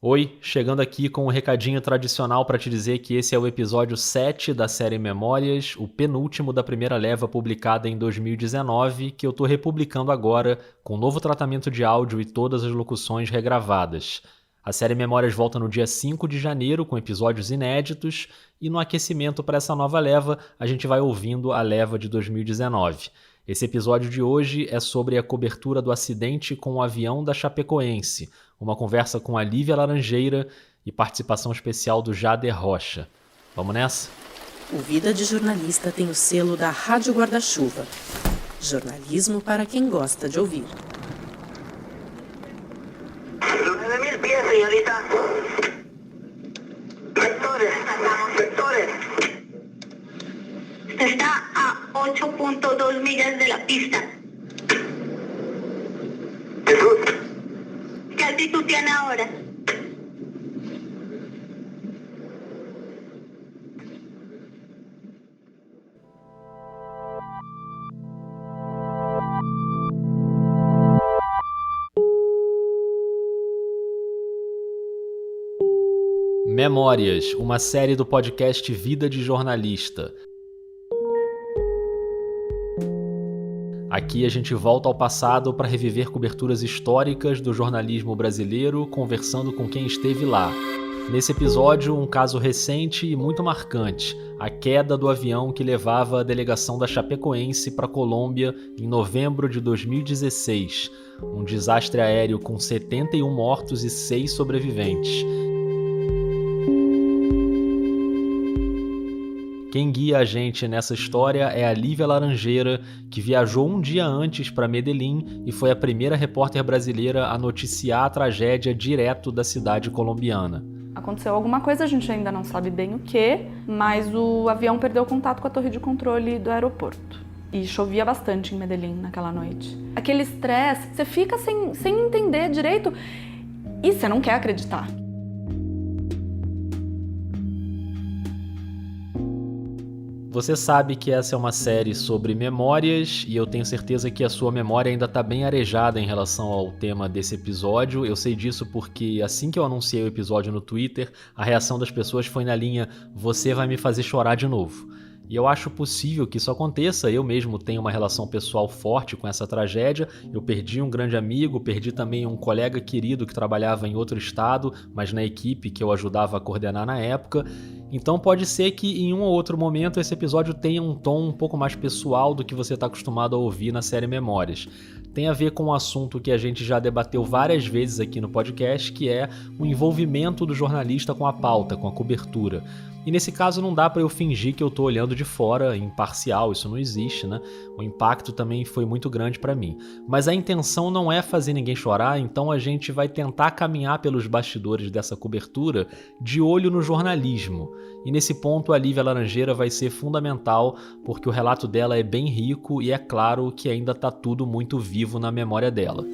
Oi, chegando aqui com um recadinho tradicional para te dizer que esse é o episódio 7 da série Memórias, o penúltimo da primeira leva publicada em 2019, que eu tô republicando agora com novo tratamento de áudio e todas as locuções regravadas. A série Memórias volta no dia 5 de janeiro com episódios inéditos e no aquecimento para essa nova leva a gente vai ouvindo a leva de 2019. Esse episódio de hoje é sobre a cobertura do acidente com o avião da Chapecoense, uma conversa com a Lívia Laranjeira e participação especial do Jader Rocha. Vamos nessa? O Vida de Jornalista tem o selo da Rádio Guarda-Chuva. Jornalismo para quem gosta de ouvir. 9.000 pies, señorita. Vectores. Está a 8.2 millas de la pista. Jesús. ¿Qué altitud tiene ahora? Memórias, uma série do podcast Vida de Jornalista. Aqui a gente volta ao passado para reviver coberturas históricas do jornalismo brasileiro, conversando com quem esteve lá. Nesse episódio, um caso recente e muito marcante, a queda do avião que levava a delegação da Chapecoense para a Colômbia em novembro de 2016. Um desastre aéreo com 71 mortos e 6 sobreviventes. Quem guia a gente nessa história é a Lívia Laranjeira, que viajou um dia antes para Medellín e foi a primeira repórter brasileira a noticiar a tragédia direto da cidade colombiana. Aconteceu alguma coisa, a gente ainda não sabe bem o que, mas o avião perdeu contato com a torre de controle do aeroporto. E chovia bastante em Medellín naquela noite. Aquele estresse, você fica sem entender direito e você não quer acreditar. Você sabe que essa é uma série sobre memórias e eu tenho certeza que a sua memória ainda está bem arejada em relação ao tema desse episódio. Eu sei disso porque assim que eu anunciei o episódio no Twitter, a reação das pessoas foi na linha "Você vai me fazer chorar de novo". E eu acho possível que isso aconteça, eu mesmo tenho uma relação pessoal forte com essa tragédia, eu perdi um grande amigo, perdi também um colega querido que trabalhava em outro estado, mas na equipe que eu ajudava a coordenar na época, então pode ser que em um ou outro momento esse episódio tenha um tom um pouco mais pessoal do que você está acostumado a ouvir na série Memórias. Tem a ver com um assunto que a gente já debateu várias vezes aqui no podcast, que é o envolvimento do jornalista com a pauta, com a cobertura. E nesse caso não dá para eu fingir que eu tô olhando de fora, imparcial, isso não existe, né? O impacto também foi muito grande para mim. Mas a intenção não é fazer ninguém chorar, então a gente vai tentar caminhar pelos bastidores dessa cobertura de olho no jornalismo. E nesse ponto a Lívia Laranjeira vai ser fundamental, porque o relato dela é bem rico e é claro que ainda tá tudo muito vivo na memória dela.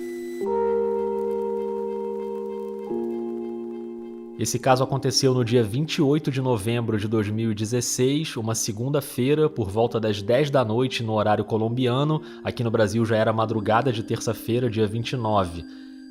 Esse caso aconteceu no dia 28 de novembro de 2016, uma segunda-feira, por volta das 10 da noite no horário colombiano. Aqui no Brasil já era madrugada de terça-feira, dia 29.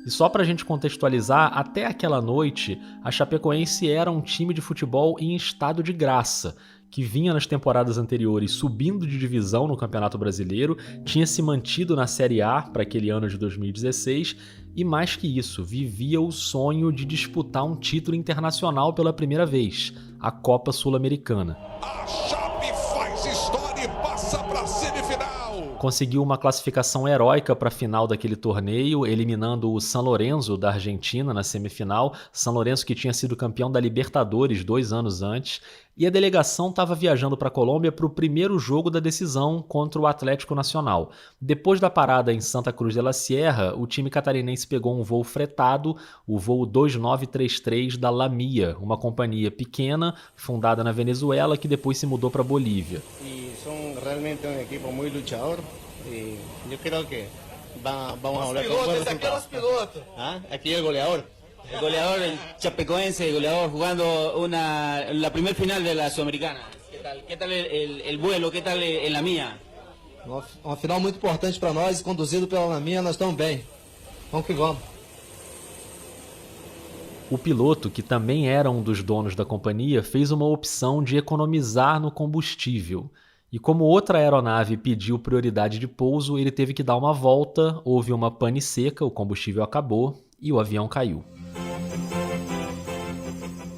E só pra gente contextualizar, até aquela noite, a Chapecoense era um time de futebol em estado de graça, que vinha nas temporadas anteriores subindo de divisão no Campeonato Brasileiro, tinha se mantido na Série A para aquele ano de 2016 e, mais que isso, vivia o sonho de disputar um título internacional pela primeira vez, a Copa Sul-Americana. A Chape faz história e passa para a semifinal. Conseguiu uma classificação heróica para a final daquele torneio, eliminando o San Lorenzo da Argentina na semifinal, San Lorenzo que tinha sido campeão da Libertadores 2 anos antes, e a delegação estava viajando para a Colômbia para o primeiro jogo da decisão contra o Atlético Nacional. Depois da parada em Santa Cruz de la Sierra, o time catarinense pegou um voo fretado, o voo 2933 da Lamia, uma companhia pequena, fundada na Venezuela, que depois se mudou para a Bolívia. E são realmente um equipo muito luchador e eu creio que vamos a volver com buen resultado. Aqui é o goleador. El goleador, el chapecoense, el goleador jugando la primer final de la Sudamericana. ¿Qué tal el vuelo? ¿Qué tal en la mía? Uma final muito importante para nós, conduzido pela Laminha, nós estamos bem. Vamos que vamos. O piloto, que também era um dos donos da companhia, fez uma opção de economizar no combustível. E como outra aeronave pediu prioridade de pouso, ele teve que dar uma volta, houve uma pane seca, o combustível acabou e o avião caiu.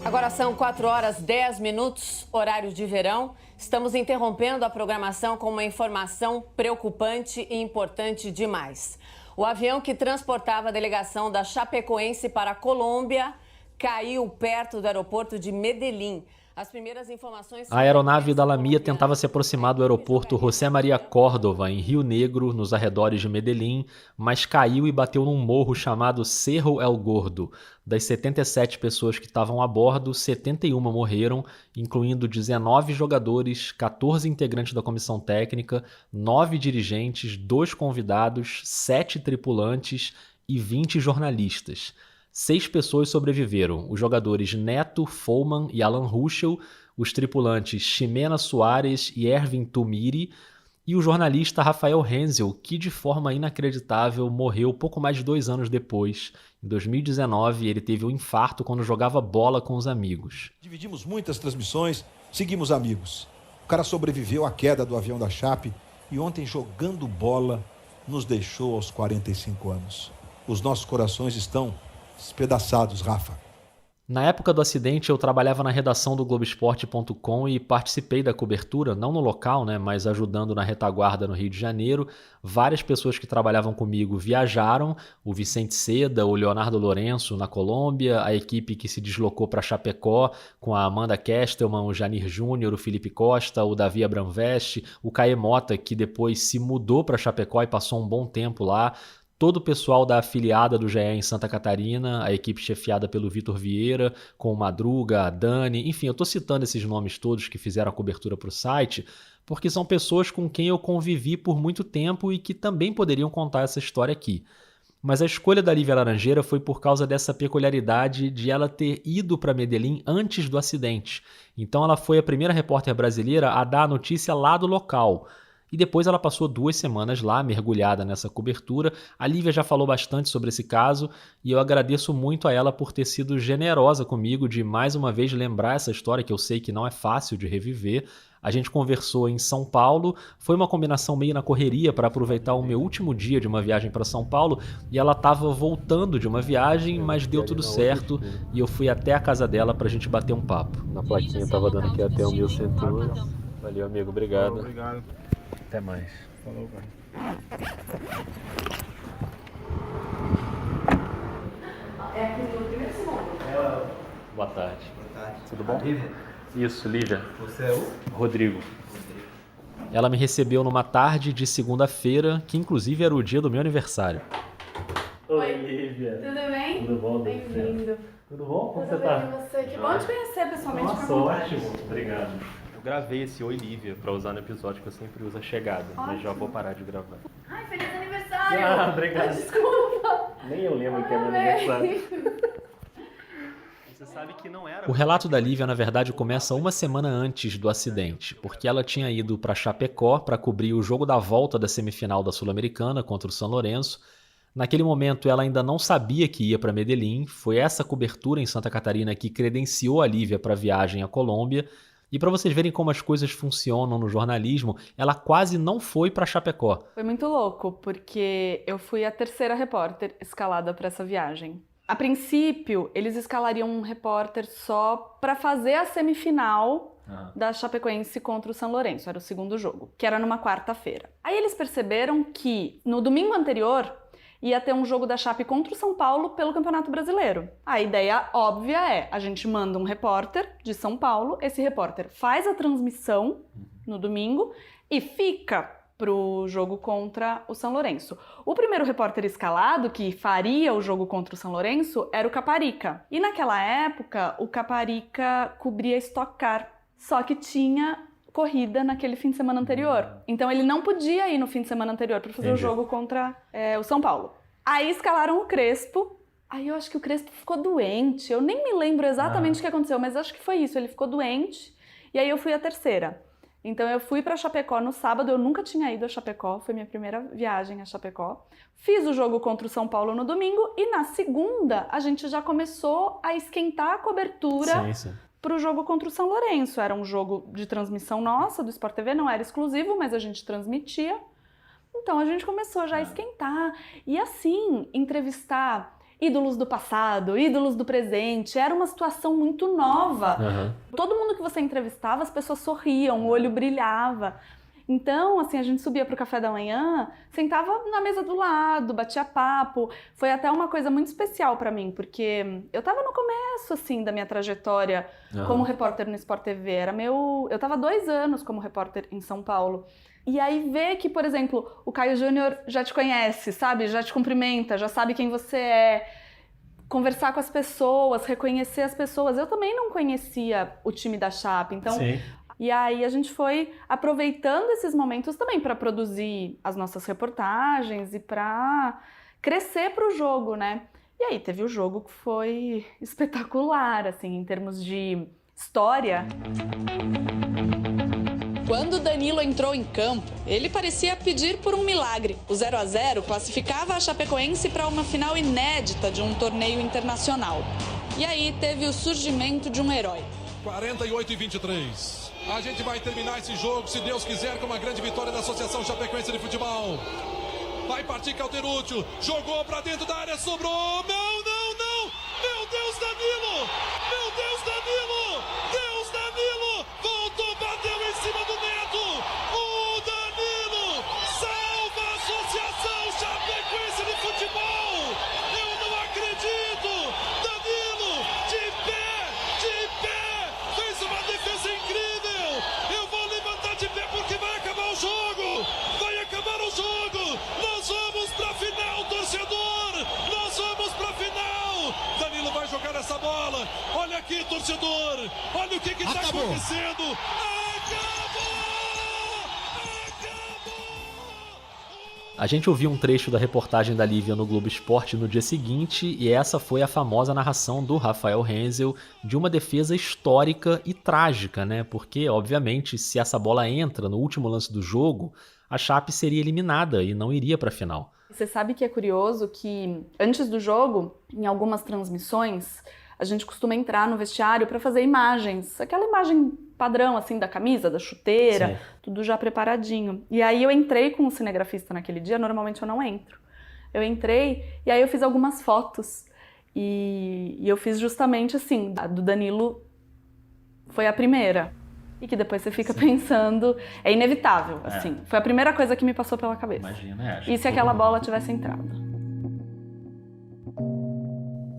Agora são 4h10, horário de verão. Estamos interrompendo a programação com uma informação preocupante e importante demais. O avião que transportava a delegação da Chapecoense para a Colômbia caiu perto do aeroporto de Medellín. As primeiras informações... A aeronave da Lamia tentava se aproximar do aeroporto José Maria Córdova, em Rio Negro, nos arredores de Medellín, mas caiu e bateu num morro chamado Cerro El Gordo. Das 77 pessoas que estavam a bordo, 71 morreram, incluindo 19 jogadores, 14 integrantes da comissão técnica, 9 dirigentes, 2 convidados, 7 tripulantes e 20 jornalistas. 6 pessoas sobreviveram, os jogadores Neto, Follman e Alan Ruschel, os tripulantes Ximena Soares e Erwin Tumiri, e o jornalista Rafael Hensel, que de forma inacreditável morreu pouco mais de 2 anos depois. Em 2019, ele teve um infarto quando jogava bola com os amigos. Dividimos muitas transmissões, seguimos amigos. O cara sobreviveu à queda do avião da Chape e ontem, jogando bola, nos deixou aos 45 anos. Os nossos corações estão despedaçados, Rafa. Na época do acidente, eu trabalhava na redação do Globoesporte.com e participei da cobertura, não no local, mas ajudando na retaguarda no Rio de Janeiro. Várias pessoas que trabalhavam comigo viajaram, o Vicente Seda, o Leonardo Lourenço na Colômbia, a equipe que se deslocou para Chapecó com a Amanda Kestelman, o Janir Júnior, o Felipe Costa, o Davi Abramveste, o Caê Mota, que depois se mudou para Chapecó e passou um bom tempo lá. Todo o pessoal da afiliada do GE em Santa Catarina, a equipe chefiada pelo Vitor Vieira, com o Madruga, a Dani, enfim, eu estou citando esses nomes todos que fizeram a cobertura para o site, porque são pessoas com quem eu convivi por muito tempo e que também poderiam contar essa história aqui. Mas a escolha da Lívia Laranjeira foi por causa dessa peculiaridade de ela ter ido para Medellín antes do acidente. Então ela foi a primeira repórter brasileira a dar a notícia lá do local. E depois ela passou 2 semanas lá, mergulhada nessa cobertura. A Lívia já falou bastante sobre esse caso e eu agradeço muito a ela por ter sido generosa comigo de mais uma vez lembrar essa história que eu sei que não é fácil de reviver. A gente conversou em São Paulo, foi uma combinação meio na correria para aproveitar o meu último dia de uma viagem para São Paulo e ela estava voltando de uma viagem, mas deu tudo certo e eu fui até a casa dela para a gente bater um papo. Na plaquinha estava dando aqui até o 1100. Valeu, amigo, obrigado. Obrigado. Até mais. Falou, cara. É aqui no primeiro segundo. Boa tarde. Boa tarde. Tudo bom? Lívia? Isso, Lívia. Você é o? Rodrigo. Ela me recebeu numa tarde de segunda-feira, que inclusive era o dia do meu aniversário. Oi, Lívia. Tudo bem? Tudo bom? Bem-vindo. Tudo bom? Como Tudo você tá? bem, e você? Que bom te conhecer pessoalmente. Nossa, ótimo. Obrigado. Eu gravei esse Oi Lívia pra usar no episódio que eu sempre uso a chegada, mas já vou parar de gravar. Ai, feliz aniversário! Ah, obrigado. Desculpa! Nem eu lembro que é meu aniversário. Você sabe que não era. O relato da Lívia, na verdade, começa uma semana antes do acidente, porque ela tinha ido para Chapecó para cobrir o jogo da volta da semifinal da Sul-Americana contra o São Lourenço. Naquele momento, ela ainda não sabia que ia para Medellín. Foi essa cobertura em Santa Catarina que credenciou a Lívia para a viagem à Colômbia. E para vocês verem como as coisas funcionam no jornalismo, ela quase não foi para Chapecó. Foi muito louco, porque eu fui a terceira repórter escalada para essa viagem. A princípio, eles escalariam um repórter só para fazer a semifinal da Chapecoense contra o São Lourenço, era o segundo jogo, que era numa quarta-feira. Aí eles perceberam que no domingo anterior ia ter um jogo da Chape contra o São Paulo pelo Campeonato Brasileiro. A ideia óbvia é, a gente manda um repórter de São Paulo, esse repórter faz a transmissão no domingo e fica pro jogo contra o São Lourenço. O primeiro repórter escalado que faria o jogo contra o São Lourenço era o Caparica. E naquela época, o Caparica cobria Stock Car, só que tinha corrida naquele fim de semana anterior. Então ele não podia ir no fim de semana anterior para fazer o jogo contra o São Paulo. Aí escalaram o Crespo. Aí eu acho que o Crespo ficou doente. Eu nem me lembro exatamente o que aconteceu, mas acho que foi isso. Ele ficou doente. E aí eu fui a terceira. Então eu fui para Chapecó no sábado, eu nunca tinha ido a Chapecó, foi minha primeira viagem a Chapecó. Fiz o jogo contra o São Paulo no domingo e na segunda a gente já começou a esquentar a cobertura para o jogo contra o São Lourenço. Era um jogo de transmissão nossa, do Sport TV, não era exclusivo, mas a gente transmitia. Então a gente começou já a esquentar e assim, entrevistar ídolos do passado, ídolos do presente, era uma situação muito nova. Todo mundo que você entrevistava, as pessoas sorriam, o olho brilhava. Então, assim, a gente subia pro café da manhã, sentava na mesa do lado, batia papo. Foi até uma coisa muito especial pra mim, porque eu tava no começo, assim, da minha trajetória como repórter no Sport TV. Eu tava 2 anos como repórter em São Paulo. E aí ver que, por exemplo, o Caio Júnior já te conhece, sabe? Já te cumprimenta, já sabe quem você é. Conversar com as pessoas, reconhecer as pessoas. Eu também não conhecia o time da Chape, então... E aí a gente foi aproveitando esses momentos também para produzir as nossas reportagens e para crescer para o jogo, né? E aí teve o jogo que foi espetacular, assim, em termos de história. Quando Danilo entrou em campo, ele parecia pedir por um milagre. O 0-0 classificava a Chapecoense para uma final inédita de um torneio internacional. E aí teve o surgimento de um herói. 48-23. A gente vai terminar esse jogo, se Deus quiser, com uma grande vitória da Associação Chapecoense de Futebol. Vai partir Cauteruccio, jogou pra dentro da área, sobrou. Não! Meu Deus, Danilo! Meu Deus, Danilo! Deus, Danilo! Voltou, bateu em cima do Neto! O Danilo salva a Associação Chapecoense de Futebol! Eu não acredito! Danilo, de pé! Fez uma defesa incrível! Eu vou levantar de pé porque vai acabar o jogo! Vai acabar o jogo! Nós vamos pra final, torcedor! Nós vamos pra final! Danilo vai jogar essa bola! Olha aqui, torcedor! Olha o que tá acontecendo! A gente ouviu um trecho da reportagem da Lívia no Globo Esporte no dia seguinte e essa foi a famosa narração do Rafael Hensel de uma defesa histórica e trágica, né? Porque, obviamente, se essa bola entra no último lance do jogo, a Chape seria eliminada e não iria para a final. Você sabe que é curioso que antes do jogo, em algumas transmissões, a gente costuma entrar no vestiário para fazer imagens, aquela imagem padrão assim da camisa, da chuteira, tudo já preparadinho. E aí eu entrei com o cinegrafista naquele dia, normalmente eu não entro. Eu entrei e aí eu fiz algumas fotos e eu fiz justamente assim, a do Danilo foi a primeira. E que depois você fica pensando, é inevitável, assim. Foi a primeira coisa que me passou pela cabeça. Imagina, E se aquela bola tivesse entrado?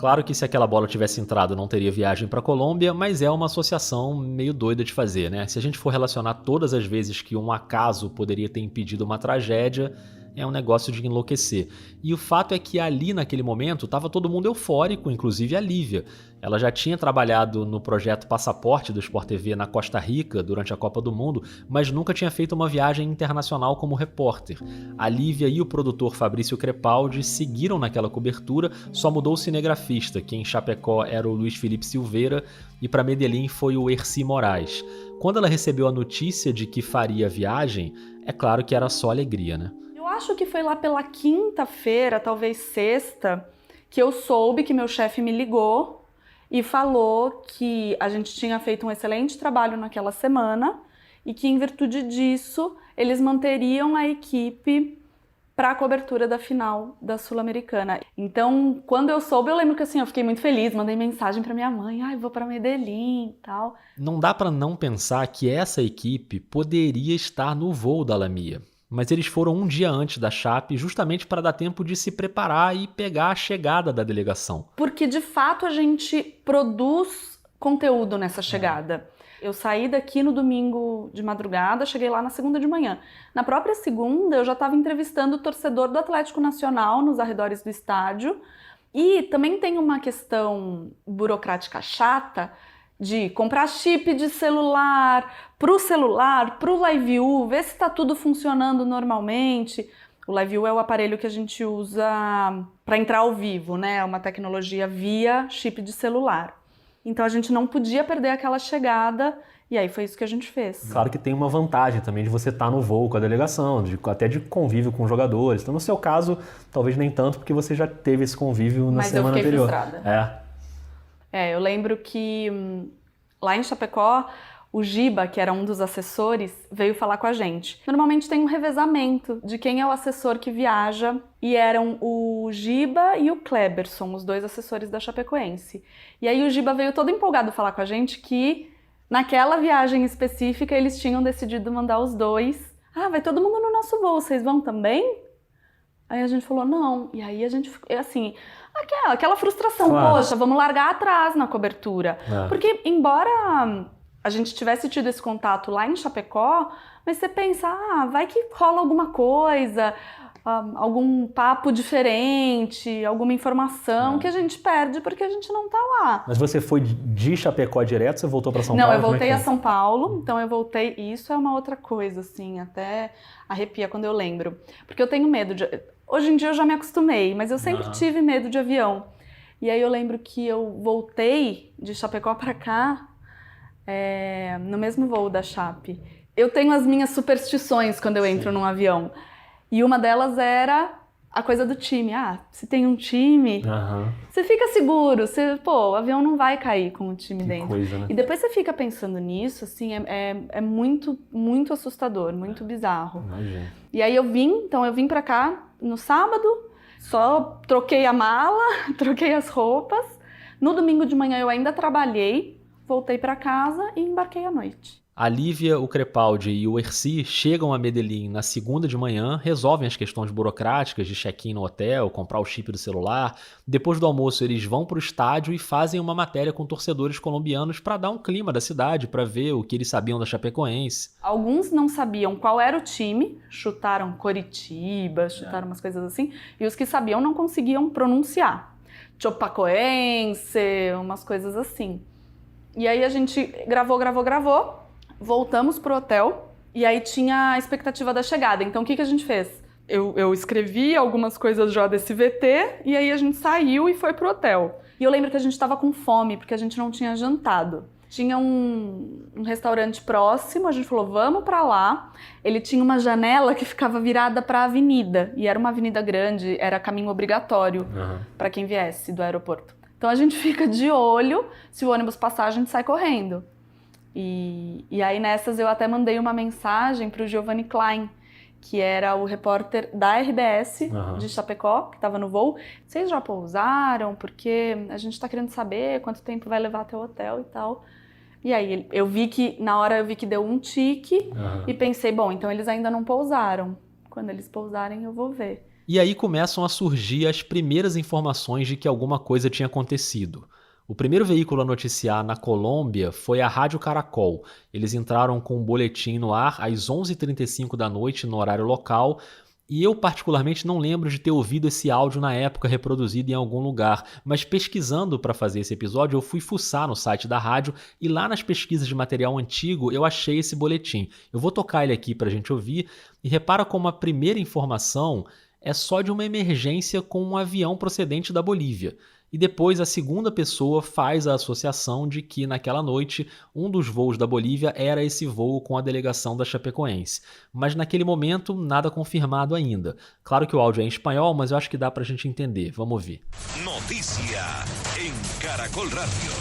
Claro que se aquela bola tivesse entrado não teria viagem para Colômbia, mas é uma associação meio doida de fazer, né? Se a gente for relacionar todas as vezes que um acaso poderia ter impedido uma tragédia, é um negócio de enlouquecer. E o fato é que ali naquele momento estava todo mundo eufórico, inclusive a Lívia. Ela já tinha trabalhado no projeto Passaporte do Sport TV na Costa Rica durante a Copa do Mundo, mas nunca tinha feito uma viagem internacional como repórter. A Lívia e o produtor Fabrício Crepaldi seguiram naquela cobertura, só mudou o cinegrafista, que em Chapecó era o Luiz Felipe Silveira e para Medellín foi o Erci Moraes. Quando ela recebeu a notícia de que faria a viagem, é claro que era só alegria, né? Eu acho que foi lá pela quinta-feira, talvez sexta, que eu soube que meu chefe me ligou e falou que a gente tinha feito um excelente trabalho naquela semana e que, em virtude disso, eles manteriam a equipe para a cobertura da final da Sul-Americana. Então, quando eu soube, eu lembro que assim, eu fiquei muito feliz, mandei mensagem para minha mãe, vou para Medellín e tal. Não dá para não pensar que essa equipe poderia estar no voo da Lamia. Mas eles foram um dia antes da Chape justamente para dar tempo de se preparar e pegar a chegada da delegação. Porque, de fato, a gente produz conteúdo nessa chegada. Eu saí daqui no domingo de madrugada, cheguei lá na segunda de manhã. Na própria segunda, eu já estava entrevistando o torcedor do Atlético Nacional nos arredores do estádio. E também tem uma questão burocrática chata de comprar chip de celular, pro LiveView, ver se está tudo funcionando normalmente. O LiveView é o aparelho que a gente usa para entrar ao vivo, né? É uma tecnologia via chip de celular. Então a gente não podia perder aquela chegada E aí foi isso que a gente fez. Claro que tem uma vantagem também de você estar no voo com a delegação, até de convívio com os jogadores. Então, no seu caso, talvez nem tanto, porque você já teve esse convívio na semana anterior. Mas eu fiquei frustrada. Eu lembro que lá em Chapecó, o Giba, que era um dos assessores, veio falar com a gente. Normalmente tem um revezamento de quem é o assessor que viaja, e eram o Giba e o Kleberson, os 2 assessores da Chapecoense. E aí o Giba veio todo empolgado falar com a gente que naquela viagem específica eles tinham decidido mandar os 2. Vai todo mundo no nosso voo, vocês vão também? Aí a gente falou, não. E aí a gente, assim, aquela frustração, claro. Poxa, vamos largar atrás na cobertura. Porque embora a gente tivesse tido esse contato lá em Chapecó, mas você pensa, vai que rola alguma coisa, algum papo diferente, alguma informação que a gente perde porque a gente não tá lá. Mas você foi de Chapecó direto, você voltou para São Paulo? Não, eu voltei a São Paulo, então eu voltei, e isso é uma outra coisa, assim, até arrepia quando eu lembro. Porque eu tenho medo de... Hoje em dia eu já me acostumei, mas eu sempre tive medo de avião. E aí eu lembro que eu voltei de Chapecó para cá, no mesmo voo da Chape. Eu tenho as minhas superstições quando eu entro num avião. E uma delas era a coisa do time. Se tem um time, você fica seguro. O avião não vai cair com o time dentro. Coisa, né? E depois você fica pensando nisso, assim, é muito, muito assustador, muito bizarro. Imagina. E aí eu vim pra cá no sábado, só troquei a mala, troquei as roupas. No domingo de manhã eu ainda trabalhei, voltei pra casa e embarquei à noite. A Lívia, o Crepaldi e o Erci chegam a Medellín na segunda de manhã, resolvem as questões burocráticas de check-in no hotel, comprar o chip do celular. Depois do almoço, eles vão para o estádio e fazem uma matéria com torcedores colombianos para dar um clima da cidade, para ver o que eles sabiam da Chapecoense. Alguns não sabiam qual era o time, chutaram Coritiba, chutaram umas coisas assim, e os que sabiam não conseguiam pronunciar. Chapecoense, umas coisas assim. E aí a gente gravou. Voltamos pro hotel e aí tinha a expectativa da chegada. Então o que a gente fez? Eu escrevi algumas coisas já desse VT e aí a gente saiu e foi pro hotel. E eu lembro que a gente tava com fome porque a gente não tinha jantado. Tinha um restaurante próximo, a gente falou, vamos pra lá. Ele tinha uma janela que ficava virada pra avenida. E era uma avenida grande, era caminho obrigatório para quem viesse do aeroporto. Então a gente fica de olho, se o ônibus passar a gente sai correndo. E aí nessas eu até mandei uma mensagem para o Giovanni Klein, que era o repórter da RBS de Chapecó, que estava no voo. Vocês já pousaram? Porque a gente está querendo saber quanto tempo vai levar até o hotel e tal. E aí na hora eu vi que deu um tique e pensei, bom, então eles ainda não pousaram. Quando eles pousarem eu vou ver. E aí começam a surgir as primeiras informações de que alguma coisa tinha acontecido. O primeiro veículo a noticiar na Colômbia foi a Rádio Caracol. Eles entraram com um boletim no ar às 11h35 da noite no horário local, e eu particularmente não lembro de ter ouvido esse áudio na época reproduzido em algum lugar, mas pesquisando para fazer esse episódio eu fui fuçar no site da rádio e lá nas pesquisas de material antigo eu achei esse boletim. Eu vou tocar ele aqui para a gente ouvir e repara como a primeira informação é só de uma emergência com um avião procedente da Bolívia. E depois a segunda pessoa faz a associação de que naquela noite um dos voos da Bolívia era esse voo com a delegação da Chapecoense. Mas naquele momento nada confirmado ainda. Claro que o áudio é em espanhol, mas eu acho que dá pra gente entender. Vamos ouvir. Noticia en Caracol Radio.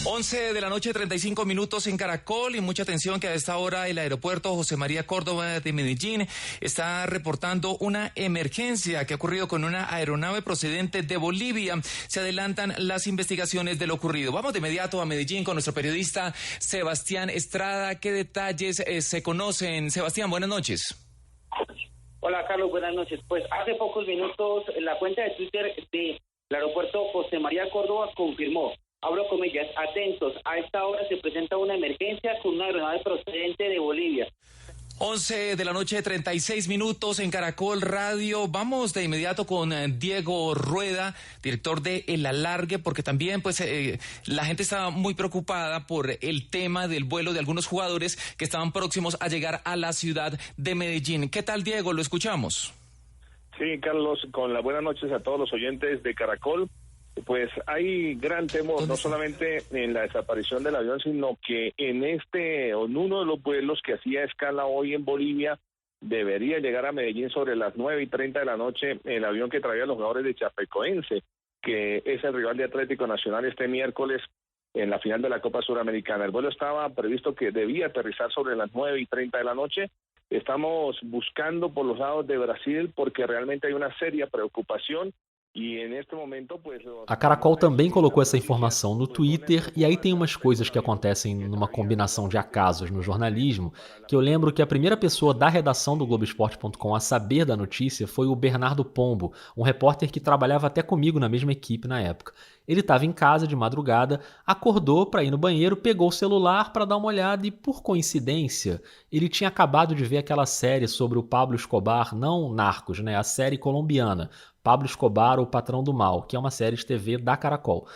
11 de la noche, 35 minutos en Caracol, y mucha atención que a esta hora el aeropuerto José María Córdoba de Medellín está reportando una emergencia que ha ocurrido con una aeronave procedente de Bolivia. Se adelantan las investigaciones de lo ocurrido. Vamos de inmediato a Medellín con nuestro periodista Sebastián Estrada. ¿Qué detalles se conocen? Sebastián, buenas noches. Hola, Carlos, buenas noches. Pues hace pocos minutos la cuenta de Twitter del aeropuerto José María Córdoba confirmó, abro comillas, atentos, a esta hora se presenta una emergencia con una aeronave procedente de Bolivia. 11 de la noche, 36 minutos en Caracol Radio. Vamos de inmediato con Diego Rueda, director de El Alargue, porque también pues la gente estaba muy preocupada por el tema del vuelo de algunos jugadores que estaban próximos a llegar a la ciudad de Medellín. ¿Qué tal, Diego? Lo escuchamos. Sí, Carlos, con las buenas noches a todos los oyentes de Caracol. Pues hay gran temor, no solamente en la desaparición del avión, sino que en uno de los vuelos que hacía escala hoy en Bolivia, debería llegar a Medellín sobre las 9:30 de la noche el avión que traía a los jugadores de Chapecoense, que es el rival de Atlético Nacional este miércoles en la final de la Copa Suramericana. El vuelo estaba previsto que debía aterrizar sobre las 9:30 de la noche. Estamos buscando por los lados de Brasil porque realmente hay una seria preocupación. E neste momento, pues, a Caracol também colocou essa informação no Twitter, e aí tem umas coisas que acontecem numa combinação de acasos no jornalismo, que eu lembro que a primeira pessoa da redação do Globoesporte.com a saber da notícia foi o Bernardo Pombo, um repórter que trabalhava até comigo na mesma equipe na época. Ele estava em casa de madrugada, acordou para ir no banheiro, pegou o celular para dar uma olhada e, por coincidência, ele tinha acabado de ver aquela série sobre o Pablo Escobar, não Narcos, né? A série colombiana, Pablo Escobar, o Patrão do Mal, que é uma série de TV da Caracol.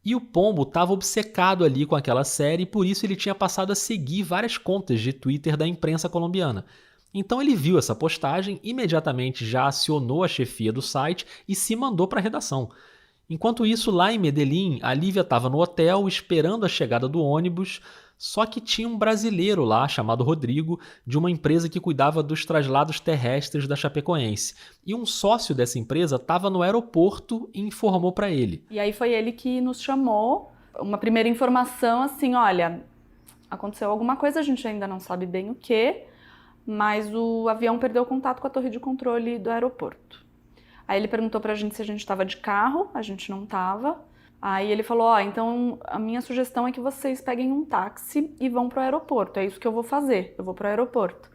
E o Pombo estava obcecado ali com aquela série e por isso ele tinha passado a seguir várias contas de Twitter da imprensa colombiana. Então ele viu essa postagem, imediatamente já acionou a chefia do site e se mandou para a redação. Enquanto isso, lá em Medellín, a Lívia estava no hotel esperando a chegada do ônibus, só que tinha um brasileiro lá, chamado Rodrigo, de uma empresa que cuidava dos traslados terrestres da Chapecoense. E um sócio dessa empresa estava no aeroporto e informou para ele. E aí foi ele que nos chamou, uma primeira informação assim, olha, aconteceu alguma coisa, a gente ainda não sabe bem o que, mas o avião perdeu contato com a torre de controle do aeroporto. Aí ele perguntou pra gente se a gente estava de carro, a gente não estava. Aí ele falou, então a minha sugestão é que vocês peguem um táxi e vão pro aeroporto, é isso que eu vou fazer, eu vou pro aeroporto.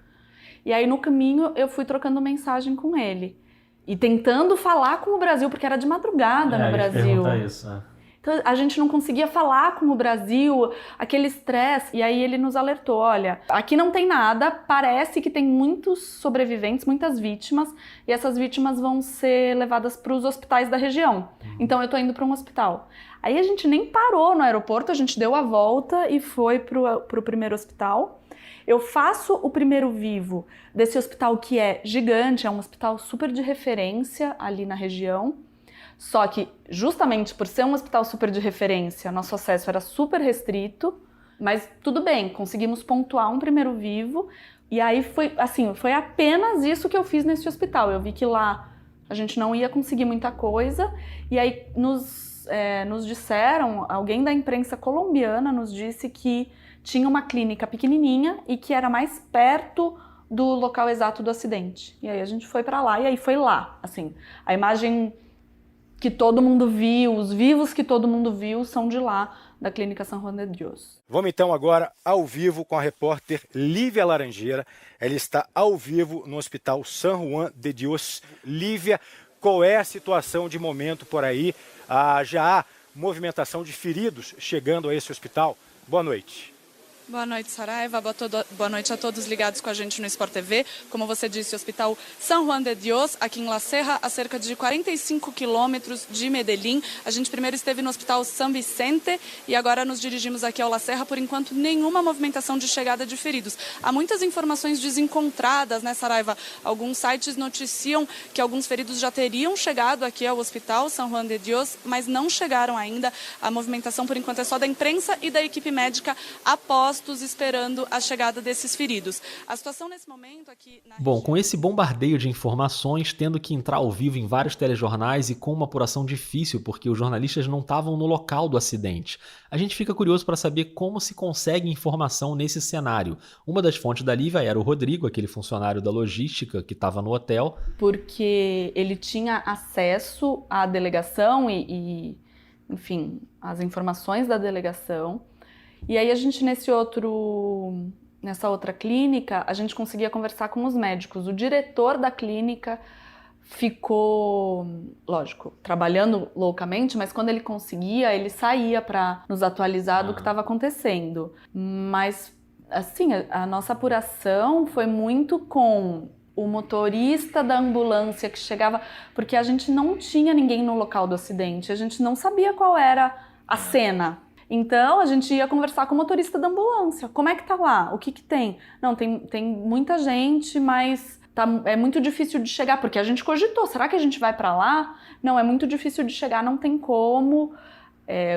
E aí no caminho eu fui trocando mensagem com ele e tentando falar com o Brasil, porque era de madrugada no Brasil. Isso, né? Então a gente não conseguia falar com o Brasil, aquele estresse, e aí ele nos alertou, olha, aqui não tem nada, parece que tem muitos sobreviventes, muitas vítimas, e essas vítimas vão ser levadas para os hospitais da região. Então eu tô indo para um hospital. Aí a gente nem parou no aeroporto, a gente deu a volta e foi pro primeiro hospital. Eu faço o primeiro vivo desse hospital que é gigante, é um hospital super de referência ali na região. Só que, justamente por ser um hospital super de referência, nosso acesso era super restrito, mas tudo bem, conseguimos pontuar um primeiro vivo, e aí foi apenas isso que eu fiz nesse hospital. Eu vi que lá a gente não ia conseguir muita coisa, e aí nos disseram, alguém da imprensa colombiana nos disse que tinha uma clínica pequenininha e que era mais perto do local exato do acidente. E aí a gente foi para lá, e aí foi lá, assim, a imagem que todo mundo viu, os vivos que todo mundo viu são de lá, da Clínica San Juan de Dios. Vamos então agora ao vivo com a repórter Lívia Laranjeira. Ela está ao vivo no Hospital San Juan de Dios. Lívia, qual é a situação de momento por aí? Já há movimentação de feridos chegando a esse hospital? Boa noite. Boa noite, Saraiva. Boa noite a todos ligados com a gente no Sport TV. Como você disse, o Hospital San Juan de Dios, aqui em La Serra, a cerca de 45 quilômetros de Medellín. A gente primeiro esteve no Hospital San Vicente e agora nos dirigimos aqui ao La Serra. Por enquanto, nenhuma movimentação de chegada de feridos. Há muitas informações desencontradas, né, Saraiva? Alguns sites noticiam que alguns feridos já teriam chegado aqui ao Hospital San Juan de Dios, mas não chegaram ainda. A movimentação, por enquanto, é só da imprensa e da equipe médica após esperando a chegada desses feridos. A situação nesse momento aqui... Bom, com esse bombardeio de informações, tendo que entrar ao vivo em vários telejornais e com uma apuração difícil, porque os jornalistas não estavam no local do acidente, a gente fica curioso para saber como se consegue informação nesse cenário. Uma das fontes da Lívia era o Rodrigo, aquele funcionário da logística que estava no hotel. Porque ele tinha acesso à delegação e enfim, às informações da delegação. E aí a gente nessa outra clínica, a gente conseguia conversar com os médicos. O diretor da clínica ficou, lógico, trabalhando loucamente, mas quando ele conseguia, ele saía para nos atualizar do que estava acontecendo. Mas, assim, a nossa apuração foi muito com o motorista da ambulância que chegava, porque a gente não tinha ninguém no local do acidente, a gente não sabia qual era a cena. Então, a gente ia conversar com o motorista da ambulância. Como é que tá lá? O que tem? Não, tem muita gente, mas é muito difícil de chegar, porque a gente cogitou, será que a gente vai para lá? não, é muito difícil de chegar, não tem como.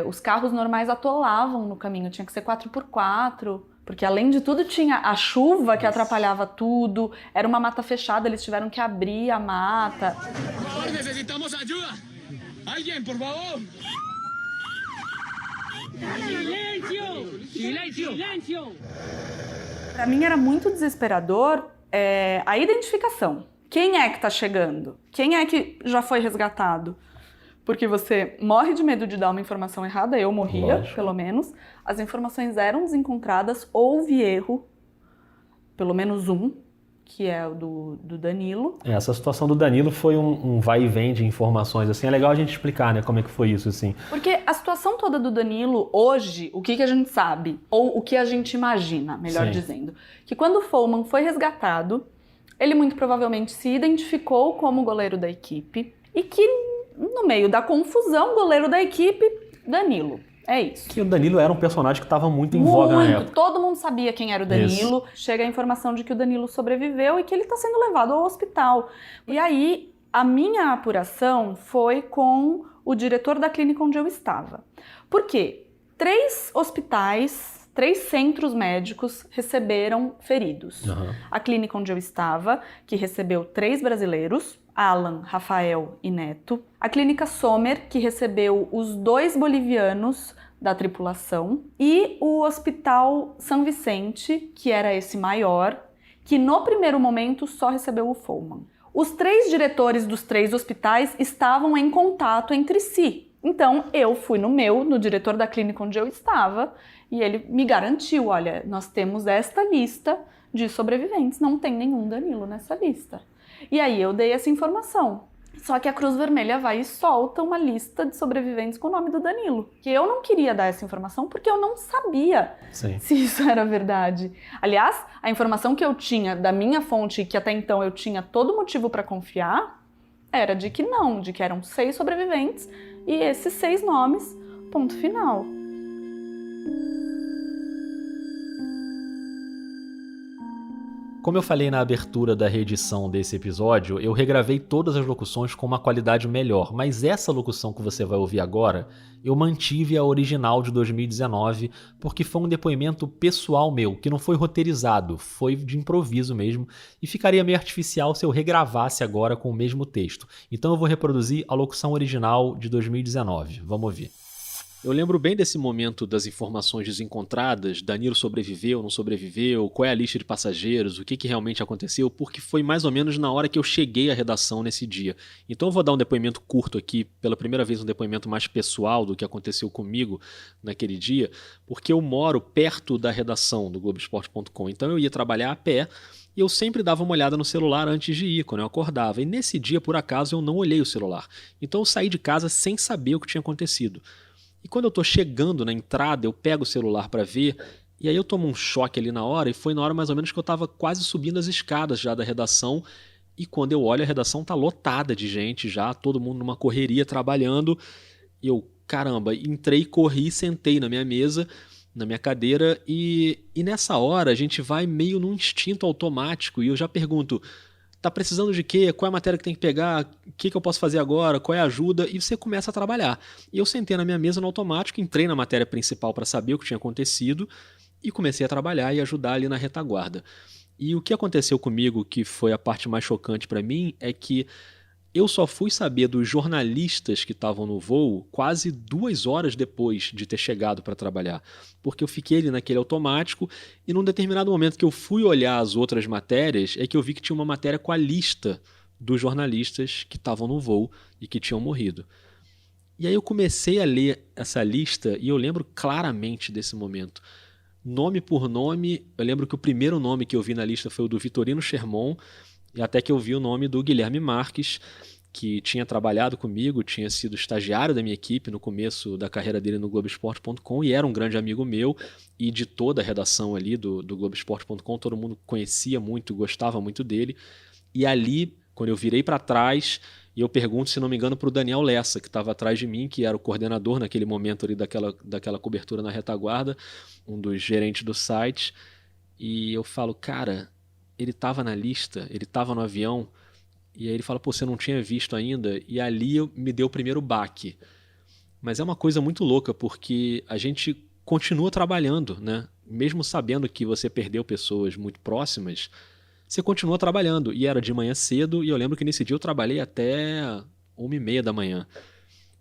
Os carros normais atolavam no caminho, tinha que ser 4x4, porque além de tudo tinha a chuva que atrapalhava tudo, era uma mata fechada, eles tiveram que abrir a mata. Por favor, necessitamos ajuda! Alguém, por favor! Silêncio! Silêncio! Silêncio! Para mim era muito desesperador a identificação. Quem é que tá chegando? Quem é que já foi resgatado? Porque você morre de medo de dar uma informação errada, eu morria, lógico, pelo menos. As informações eram desencontradas, houve erro, pelo menos um, que é o do Danilo. Essa situação do Danilo foi um vai e vem de informações, assim, é legal a gente explicar, né, como é que foi isso, assim. Porque a situação toda do Danilo, hoje, o que a gente sabe, ou o que a gente imagina, melhor Sim. dizendo, que quando o Follmann foi resgatado, ele muito provavelmente se identificou como goleiro da equipe e que, no meio da confusão, goleiro da equipe, Danilo. É isso. Que o Danilo era um personagem que estava muito em voga na época. Todo mundo sabia quem era o Danilo. Isso. Chega a informação de que o Danilo sobreviveu e que ele está sendo levado ao hospital. E aí, a minha apuração foi com o diretor da clínica onde eu estava. Por quê? 3 hospitais, 3 centros médicos receberam feridos. Uhum. A clínica onde eu estava, que recebeu 3 brasileiros, Alan, Rafael e Neto. A clínica Sommer, que recebeu os 2 bolivianos da tripulação. E o Hospital São Vicente, que era esse maior, que no primeiro momento só recebeu o Follmann. Os 3 diretores dos 3 hospitais estavam em contato entre si. Então, eu fui no diretor da clínica onde eu estava, e ele me garantiu, olha, nós temos esta lista de sobreviventes, não tem nenhum Danilo nessa lista. E aí eu dei essa informação. Só que a Cruz Vermelha vai e solta uma lista de sobreviventes com o nome do Danilo. Que eu não queria dar essa informação porque eu não sabia se isso era verdade. Aliás, a informação que eu tinha da minha fonte, que até então eu tinha todo motivo para confiar, era de que não, de que eram 6 sobreviventes e esses 6 nomes, ponto final. Como eu falei na abertura da reedição desse episódio, eu regravei todas as locuções com uma qualidade melhor, mas essa locução que você vai ouvir agora, eu mantive a original de 2019, porque foi um depoimento pessoal meu, que não foi roteirizado, foi de improviso mesmo, e ficaria meio artificial se eu regravasse agora com o mesmo texto. Então eu vou reproduzir a locução original de 2019. Vamos ouvir. Eu lembro bem desse momento das informações desencontradas, Danilo sobreviveu, não sobreviveu, qual é a lista de passageiros, o que realmente aconteceu, porque foi mais ou menos na hora que eu cheguei à redação nesse dia. Então eu vou dar um depoimento curto aqui, pela primeira vez um depoimento mais pessoal do que aconteceu comigo naquele dia, porque eu moro perto da redação do Globoesporte.com, então eu ia trabalhar a pé, e eu sempre dava uma olhada no celular antes de ir, quando eu acordava, e nesse dia, por acaso, eu não olhei o celular. Então eu saí de casa sem saber o que tinha acontecido. E quando eu tô chegando na entrada, eu pego o celular para ver, e aí eu tomo um choque ali na hora, e foi na hora mais ou menos que eu tava quase subindo as escadas já da redação, e quando eu olho a redação tá lotada de gente já, todo mundo numa correria trabalhando, e eu, caramba, entrei, corri, sentei na minha mesa, na minha cadeira, e nessa hora a gente vai meio num instinto automático, e eu já pergunto, tá precisando de quê? Qual é a matéria que tem que pegar? O que eu posso fazer agora? Qual é a ajuda? E você começa a trabalhar. E eu sentei na minha mesa no automático, entrei na matéria principal para saber o que tinha acontecido e comecei a trabalhar e ajudar ali na retaguarda. E o que aconteceu comigo, que foi a parte mais chocante para mim, é que eu só fui saber dos jornalistas que estavam no voo quase 2 horas depois de ter chegado para trabalhar, porque eu fiquei ali naquele automático e num determinado momento que eu fui olhar as outras matérias é que eu vi que tinha uma matéria com a lista dos jornalistas que estavam no voo e que tinham morrido. E aí eu comecei a ler essa lista e eu lembro claramente desse momento. Nome por nome, eu lembro que o primeiro nome que eu vi na lista foi o do Vitorino Sherman, e até que eu vi o nome do Guilherme Marques, que tinha trabalhado comigo, tinha sido estagiário da minha equipe no começo da carreira dele no Globoesporte.com e era um grande amigo meu e de toda a redação ali do Globoesporte.com, todo mundo conhecia muito, gostava muito dele. E ali, quando eu virei para trás, e eu pergunto, se não me engano, para o Daniel Lessa, que estava atrás de mim, que era o coordenador naquele momento ali daquela cobertura na retaguarda, um dos gerentes do site, e eu falo, cara, ele estava na lista, ele estava no avião, E aí ele fala, pô, você não tinha visto ainda? E ali me deu o primeiro baque. Mas é uma coisa muito louca, porque a gente continua trabalhando, né? Mesmo sabendo que você perdeu pessoas muito próximas, você continua trabalhando. E era de manhã cedo, e eu lembro que nesse dia eu trabalhei até 1h30 da manhã.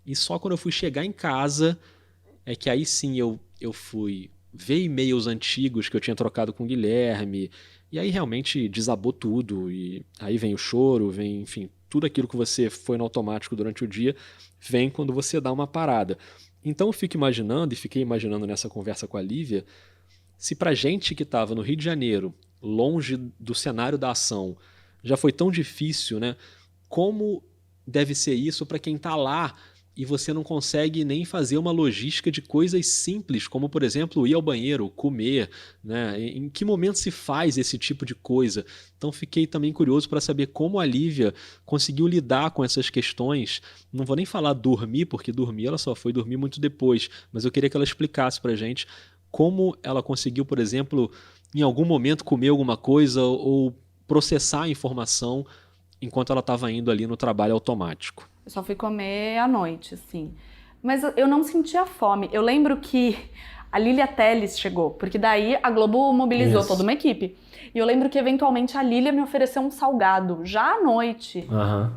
E só quando eu fui chegar em casa, é que aí sim eu fui ver e-mails antigos que eu tinha trocado com o Guilherme, e aí realmente desabou tudo, e aí vem o choro, vem, enfim, tudo aquilo que você foi no automático durante o dia, vem quando você dá uma parada. Então eu fico imaginando, e fiquei imaginando nessa conversa com a Lívia, se pra gente que estava no Rio de Janeiro, longe do cenário da ação, já foi tão difícil, né? Como deve ser isso para quem está lá e você não consegue nem fazer uma logística de coisas simples, como, por exemplo, ir ao banheiro, comer, né? Em que momento se faz esse tipo de coisa? Então fiquei também curioso para saber como a Lívia conseguiu lidar com essas questões. Não vou nem falar dormir, porque dormir ela só foi dormir muito depois, mas eu queria que ela explicasse para a gente como ela conseguiu, por exemplo, em algum momento comer alguma coisa ou processar a informação enquanto ela estava indo ali no trabalho automático. Eu só fui comer à noite, assim. Mas eu não sentia fome. Eu lembro que a Lília Telles chegou, porque daí a Globo mobilizou toda uma equipe. E eu lembro que, eventualmente, a Lília me ofereceu um salgado, já à noite.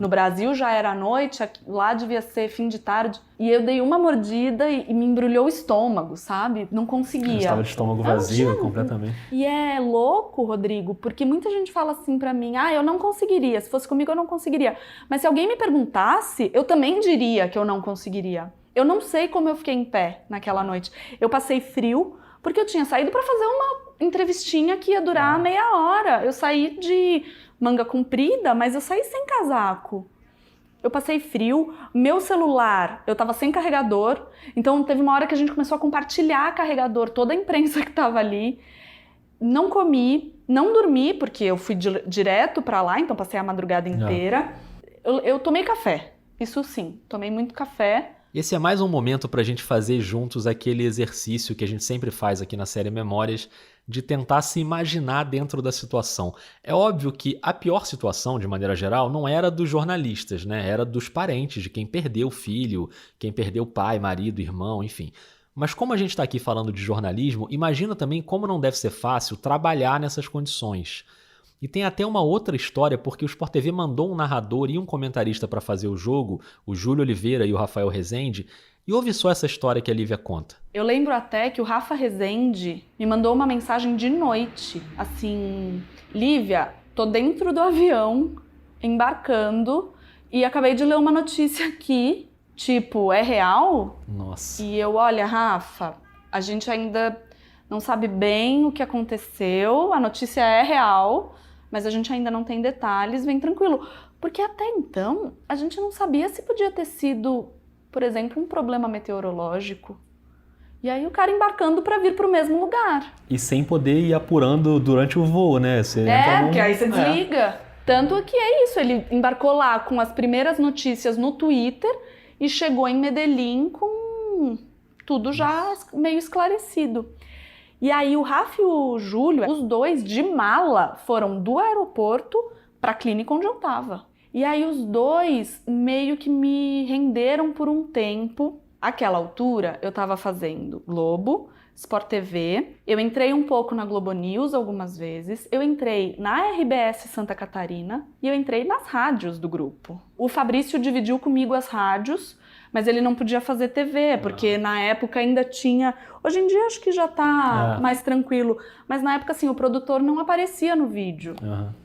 No Brasil já era à noite, lá devia ser fim de tarde. E eu dei uma mordida e me embrulhou o estômago, sabe? Não conseguia. Estava de estômago vazio completamente. E é louco, Rodrigo, porque muita gente fala assim pra mim, eu não conseguiria, se fosse comigo eu não conseguiria. Mas se alguém me perguntasse, eu também diria que eu não conseguiria. Eu não sei como eu fiquei em pé naquela noite. Eu passei frio, porque eu tinha saído pra fazer uma entrevistinha que ia durar meia hora. Eu saí de manga comprida, mas eu saí sem casaco. Eu passei frio, meu celular, eu tava sem carregador, então teve uma hora que a gente começou a compartilhar carregador, toda a imprensa que tava ali. Não comi, não dormi, porque eu fui direto pra lá, então passei a madrugada inteira. Eu tomei café, isso sim, tomei muito café. Esse é mais um momento para a gente fazer juntos aquele exercício que a gente sempre faz aqui na série Memórias, de tentar se imaginar dentro da situação. É óbvio que a pior situação, de maneira geral, não era dos jornalistas, né? Era dos parentes, de quem perdeu o filho, quem perdeu pai, marido, irmão, enfim. Mas como a gente está aqui falando de jornalismo, imagina também como não deve ser fácil trabalhar nessas condições. E tem até uma outra história, porque o Sport TV mandou um narrador e um comentarista para fazer o jogo, o Júlio Oliveira e o Rafael Rezende, e ouve só essa história que a Lívia conta. Eu lembro até que o Rafa Rezende me mandou uma mensagem de noite, assim, Lívia, tô dentro do avião, embarcando, e acabei de ler uma notícia aqui, tipo, é real? Nossa. E eu, olha, Rafa, a gente ainda não sabe bem o que aconteceu, a notícia é real, mas a gente ainda não tem detalhes, vem tranquilo. Porque até então, a gente não sabia se podia ter sido, por exemplo, um problema meteorológico. E aí o cara embarcando para vir para o mesmo lugar. E sem poder ir apurando durante o voo, né? Você porque aí você desliga. Tanto que é isso, ele embarcou lá com as primeiras notícias no Twitter e chegou em Medellín com tudo já meio esclarecido. E aí o Rafa e o Júlio, os dois de mala, foram do aeroporto para a clínica onde eu tava. E aí os dois meio que me renderam por um tempo. Àquela altura eu tava fazendo Globo, Sport TV, eu entrei um pouco na Globo News algumas vezes, eu entrei na RBS Santa Catarina e eu entrei nas rádios do grupo. O Fabrício dividiu comigo as rádios, mas ele não podia fazer TV, porque na época ainda tinha... Hoje em dia acho que já tá mais tranquilo, mas na época assim, o produtor não aparecia no vídeo.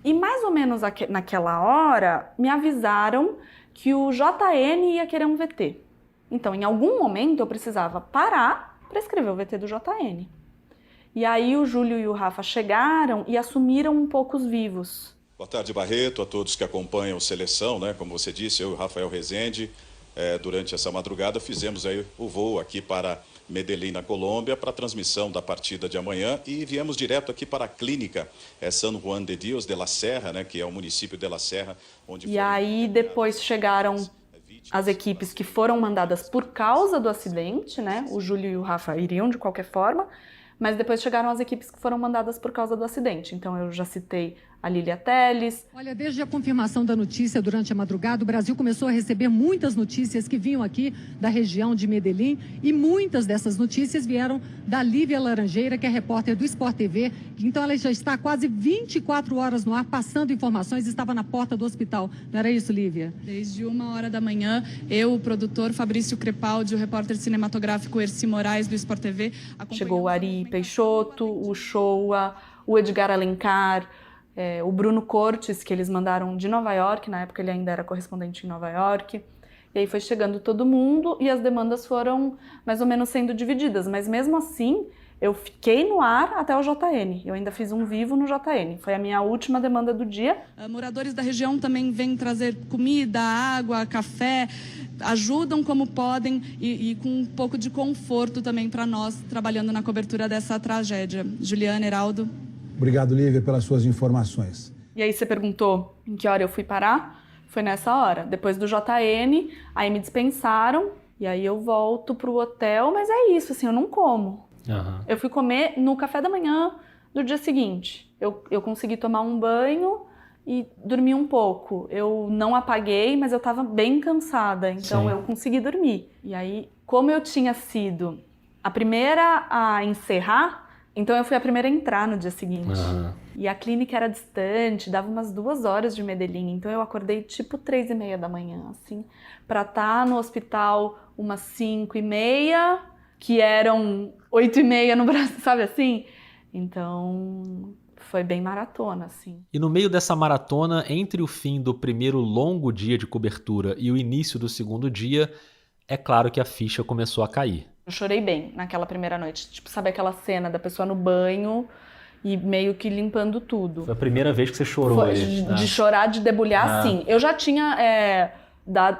E mais ou menos naquela hora, me avisaram que o JN ia querer um VT. Então, em algum momento, eu precisava parar para escrever o VT do JN. E aí o Júlio e o Rafa chegaram e assumiram um pouco os vivos. Boa tarde, Barreto, a todos que acompanham o Seleção, né? Como você disse, eu e o Rafael Rezende, durante essa madrugada, fizemos aí o voo aqui para Medellín, na Colômbia, para a transmissão da partida de amanhã e viemos direto aqui para a clínica San Juan de Dios de la Serra, né? Que é o município de la Serra, onde... E aí depois chegaram as equipes que foram mandadas por causa do acidente, né? O Júlio e o Rafa iriam de qualquer forma, mas depois chegaram as equipes que foram mandadas por causa do acidente. Então eu já citei a Lília Telles. Olha, desde a confirmação da notícia durante a madrugada, o Brasil começou a receber muitas notícias que vinham aqui da região de Medellín e muitas dessas notícias vieram da Lívia Laranjeira, que é repórter do Sport TV. Então ela já está há quase 24 horas no ar, passando informações, estava na porta do hospital. Não era isso, Lívia? Desde 1h da manhã, eu, o produtor Fabrício Crepaldi, o repórter cinematográfico Erci Moraes do Sport TV. Chegou o Ari Peixoto, o Showa, o Edgar Alencar, o Bruno Cortes, que eles mandaram de Nova York, na época ele ainda era correspondente em Nova York. E aí foi chegando todo mundo e as demandas foram mais ou menos sendo divididas. Mas mesmo assim, eu fiquei no ar até o JN. Eu ainda fiz um vivo no JN. Foi a minha última demanda do dia. Moradores da região também vêm trazer comida, água, café, ajudam como podem e com um pouco de conforto também para nós, trabalhando na cobertura dessa tragédia. Juliana, Heraldo. Obrigado, Lívia, pelas suas informações. E aí você perguntou em que hora eu fui parar? Foi nessa hora. Depois do JN, aí me dispensaram e aí eu volto pro hotel, mas é isso, assim, eu não como. Uhum. Eu fui comer no café da manhã do dia seguinte. Eu consegui tomar um banho e dormir um pouco. Eu não apaguei, mas eu estava bem cansada, então Sim. eu consegui dormir. E aí, como eu tinha sido a primeira a encerrar, então eu fui a primeira a entrar no dia seguinte. Uhum. E a clínica era distante, dava umas 2 horas de Medellín, então eu acordei tipo 3h30 da manhã, assim, pra estar no hospital umas 5h30, que eram 8h30 no Brasil, sabe assim? Então foi bem maratona, assim. E no meio dessa maratona, entre o fim do primeiro longo dia de cobertura e o início do segundo dia, é claro que a ficha começou a cair. Eu chorei bem naquela primeira noite. Tipo, sabe aquela cena da pessoa no banho e meio que limpando tudo. Foi a primeira vez que você chorou aí, né? De chorar, de debulhar, sim. Eu já tinha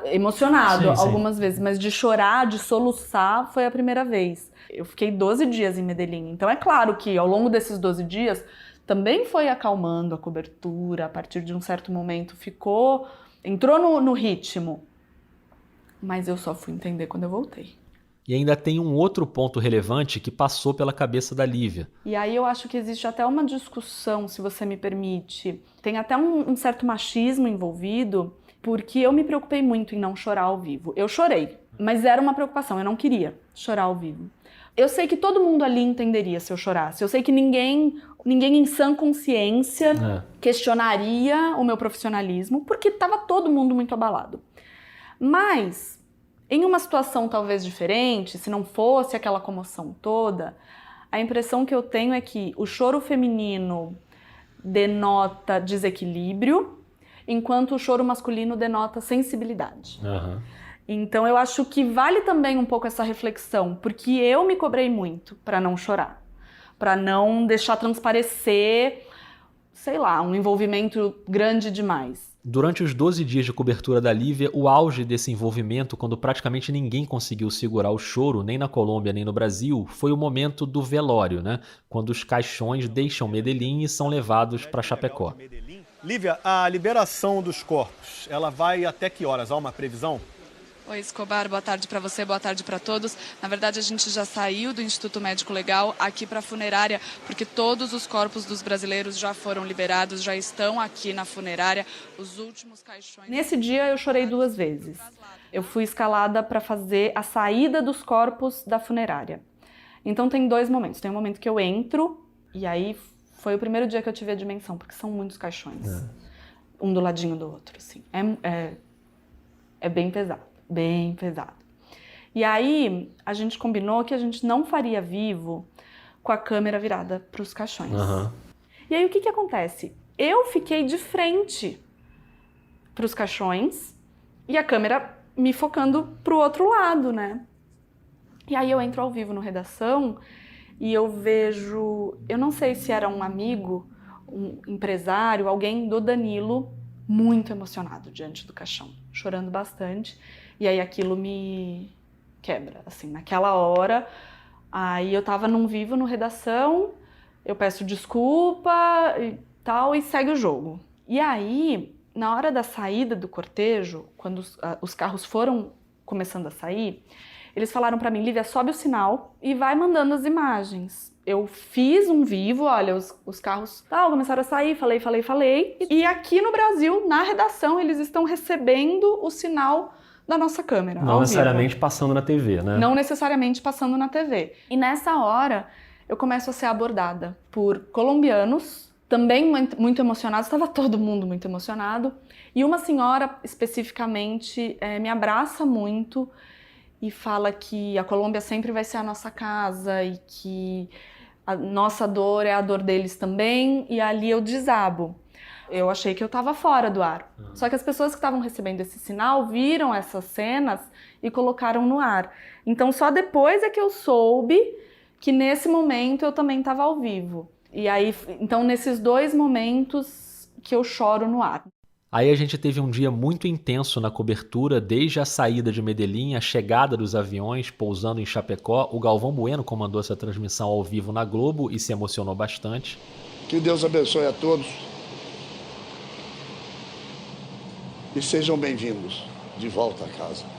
emocionado algumas vezes, mas de chorar, de soluçar, foi a primeira vez. Eu fiquei 12 dias em Medellín. Então é claro que ao longo desses 12 dias também foi acalmando a cobertura. A partir de um certo momento entrou no ritmo. Mas eu só fui entender quando eu voltei. E ainda tem um outro ponto relevante que passou pela cabeça da Lívia. E aí eu acho que existe até uma discussão, se você me permite. Tem até um certo machismo envolvido, porque eu me preocupei muito em não chorar ao vivo. Eu chorei, mas era uma preocupação, eu não queria chorar ao vivo. Eu sei que todo mundo ali entenderia se eu chorasse. Eu sei que ninguém em sã consciência questionaria o meu profissionalismo, porque estava todo mundo muito abalado. Mas em uma situação talvez diferente, se não fosse aquela comoção toda, a impressão que eu tenho é que o choro feminino denota desequilíbrio, enquanto o choro masculino denota sensibilidade. Uhum. Então eu acho que vale também um pouco essa reflexão, porque eu me cobrei muito para não chorar, para não deixar transparecer, sei lá, um envolvimento grande demais. Durante os 12 dias de cobertura da Lívia, o auge desse envolvimento, quando praticamente ninguém conseguiu segurar o choro, nem na Colômbia nem no Brasil, foi o momento do velório, né? Quando os caixões deixam Medellín e são levados para Chapecó. Lívia, a liberação dos corpos, ela vai até que horas? Há uma previsão? Oi, Escobar, boa tarde para você, boa tarde para todos. Na verdade, a gente já saiu do Instituto Médico Legal aqui para a funerária, porque todos os corpos dos brasileiros já foram liberados, já estão aqui na funerária. Os últimos caixões... Nesse dia eu chorei 2 vezes. Eu fui escalada para fazer a saída dos corpos da funerária. Então tem 2 momentos. Tem um momento que eu entro, e aí foi o primeiro dia que eu tive a dimensão, porque são muitos caixões. Um do ladinho do outro, assim. É bem pesado. Bem pesado. E aí, a gente combinou que a gente não faria vivo com a câmera virada para os caixões. Uhum. E aí, o que acontece? Eu fiquei de frente para os caixões e a câmera me focando para o outro lado, né? E aí, eu entro ao vivo no Redação e eu vejo... Eu não sei se era um amigo, um empresário, alguém do Danilo, muito emocionado diante do caixão, chorando bastante. E aí aquilo me quebra, assim, naquela hora. Aí eu tava num vivo no Redação, eu peço desculpa e tal, e segue o jogo. E aí, na hora da saída do cortejo, quando os carros foram começando a sair, eles falaram pra mim, Lívia, sobe o sinal e vai mandando as imagens. Eu fiz um vivo, olha, os carros começaram a sair, falei. E aqui no Brasil, na redação, eles estão recebendo o sinal da nossa câmera. Não necessariamente passando na TV, né? Não necessariamente passando na TV. E nessa hora, eu começo a ser abordada por colombianos, também muito emocionados, estava todo mundo muito emocionado. E uma senhora, especificamente, me abraça muito e fala que a Colômbia sempre vai ser a nossa casa e que a nossa dor é a dor deles também. E ali eu desabo. Eu achei que eu estava fora do ar. Só que as pessoas que estavam recebendo esse sinal viram essas cenas e colocaram no ar. Então só depois é que eu soube que nesse momento eu também estava ao vivo. E aí, então nesses 2 momentos que eu choro no ar. Aí a gente teve um dia muito intenso na cobertura, desde a saída de Medellín, a chegada dos aviões pousando em Chapecó. O Galvão Bueno comandou essa transmissão ao vivo na Globo e se emocionou bastante. Que Deus abençoe a todos. E sejam bem-vindos de volta a casa.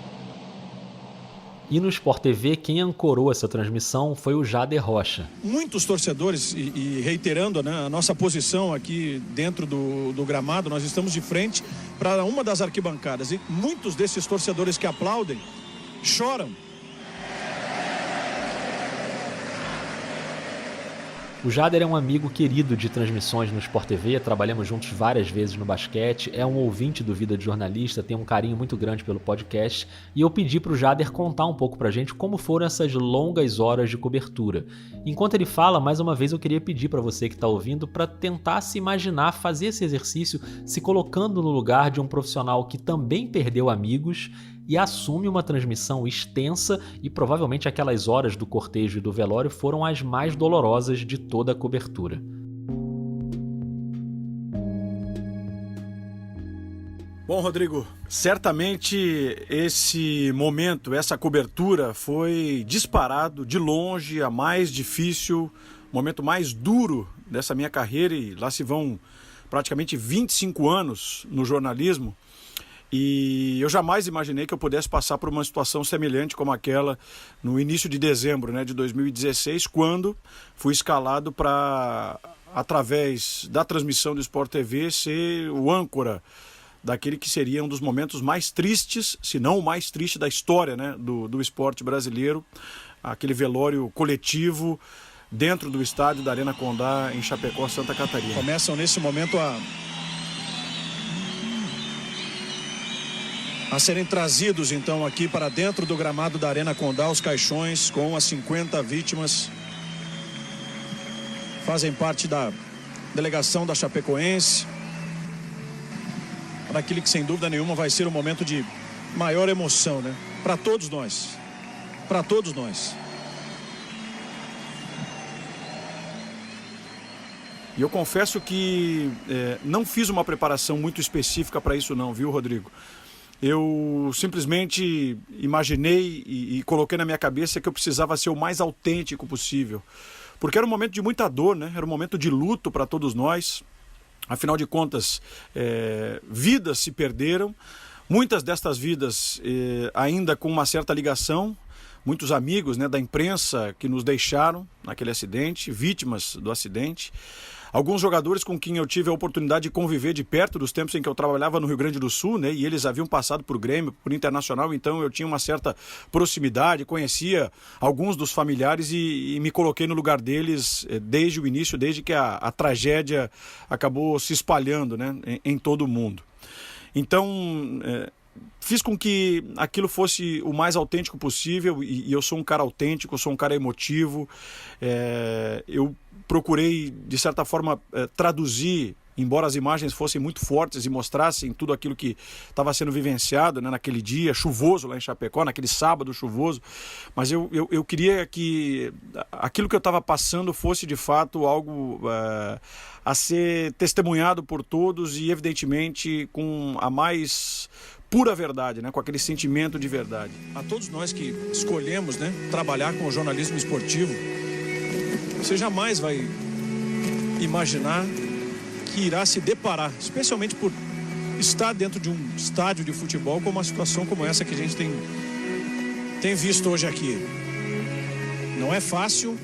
E no Sport TV, quem ancorou essa transmissão foi o Jader Rocha. Muitos torcedores, e reiterando, né, a nossa posição aqui dentro do gramado, nós estamos de frente para uma das arquibancadas. E muitos desses torcedores que aplaudem choram. O Jader é um amigo querido de transmissões no Sport TV, trabalhamos juntos várias vezes no basquete, é um ouvinte do Vida de Jornalista, tem um carinho muito grande pelo podcast, e eu pedi para o Jader contar um pouco pra gente como foram essas longas horas de cobertura. Enquanto ele fala, mais uma vez eu queria pedir para você que está ouvindo para tentar se imaginar, fazer esse exercício, se colocando no lugar de um profissional que também perdeu amigos e assume uma transmissão extensa, e provavelmente aquelas horas do cortejo e do velório foram as mais dolorosas de toda a cobertura. Bom, Rodrigo, certamente esse momento, essa cobertura foi disparado de longe a mais difícil, momento mais duro dessa minha carreira, e lá se vão praticamente 25 anos no jornalismo. E eu jamais imaginei que eu pudesse passar por uma situação semelhante como aquela no início de dezembro, né, de 2016, quando fui escalado para, através da transmissão do Sport TV, ser o âncora daquele que seria um dos momentos mais tristes, se não o mais triste da história, né, do esporte brasileiro, aquele velório coletivo dentro do estádio da Arena Condá, em Chapecó, Santa Catarina. Começam nesse momento a serem trazidos então aqui para dentro do gramado da Arena Condá os caixões com as 50 vítimas. Fazem parte da delegação da Chapecoense, para aquele que sem dúvida nenhuma vai ser um momento de maior emoção, né? Para todos nós, para todos nós. E eu confesso que não fiz uma preparação muito específica para isso não, viu, Rodrigo? Eu simplesmente imaginei e coloquei na minha cabeça que eu precisava ser o mais autêntico possível. Porque era um momento de muita dor, né? Era um momento de luto para todos nós. Afinal de contas, vidas se perderam. Muitas destas vidas ainda com uma certa ligação. Muitos amigos, né, da imprensa que nos deixaram naquele acidente, vítimas do acidente. Alguns jogadores com quem eu tive a oportunidade de conviver de perto dos tempos em que eu trabalhava no Rio Grande do Sul, né? E eles haviam passado por Grêmio, por Internacional, então eu tinha uma certa proximidade, conhecia alguns dos familiares e me coloquei no lugar deles desde o início, desde que a tragédia acabou se espalhando, né, em todo o mundo. Então, fiz com que aquilo fosse o mais autêntico possível, e eu sou um cara autêntico, eu sou um cara emotivo, eu procurei, de certa forma, traduzir, embora as imagens fossem muito fortes e mostrassem tudo aquilo que estava sendo vivenciado, né, naquele dia chuvoso lá em Chapecó, naquele sábado chuvoso, mas eu queria que aquilo que eu estava passando fosse, de fato, algo a ser testemunhado por todos e, evidentemente, com a mais pura verdade, né, com aquele sentimento de verdade. A todos nós que escolhemos, né, trabalhar com o jornalismo esportivo, você jamais vai imaginar que irá se deparar, especialmente por estar dentro de um estádio de futebol, com uma situação como essa que a gente tem visto hoje aqui. Não é fácil,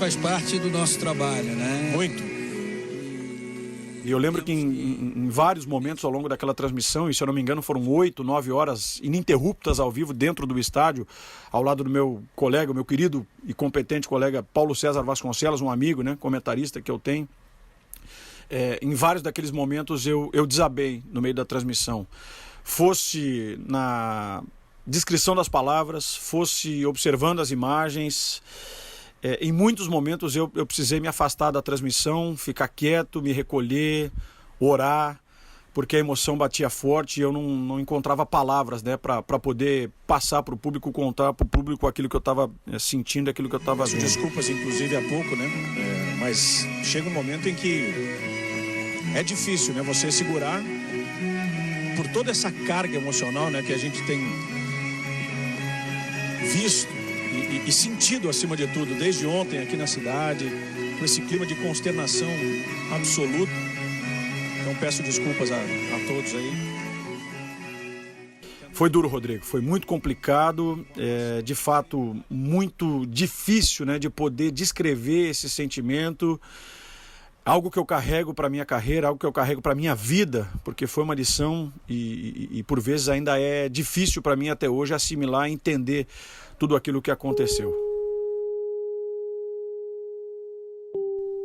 faz parte do nosso trabalho, né? Muito. E eu lembro que em vários momentos ao longo daquela transmissão, e se eu não me engano foram 8, 9 horas ininterruptas ao vivo dentro do estádio, ao lado do meu colega, meu querido e competente colega Paulo César Vasconcelos, um amigo, né, comentarista que eu tenho. Em vários daqueles momentos eu desabei no meio da transmissão. Fosse na descrição das palavras, fosse observando as imagens... em muitos momentos eu precisei me afastar da transmissão, ficar quieto, me recolher, orar, porque a emoção batia forte e eu não encontrava palavras, né, para poder passar para o público, contar para o público aquilo que eu estava sentindo, aquilo que eu estava vendo. Desculpas, inclusive, há pouco, né? Mas chega um momento em que é difícil, né, você segurar por toda essa carga emocional, né, que a gente tem visto e sentido, acima de tudo, desde ontem aqui na cidade, com esse clima de consternação absoluta. Então peço desculpas a todos aí. Foi duro, Rodrigo, foi muito complicado, de fato muito difícil, né, de poder descrever esse sentimento, algo que eu carrego para minha carreira, algo que eu carrego para minha vida, porque foi uma lição e por vezes ainda é difícil para mim até hoje assimilar e entender tudo aquilo que aconteceu.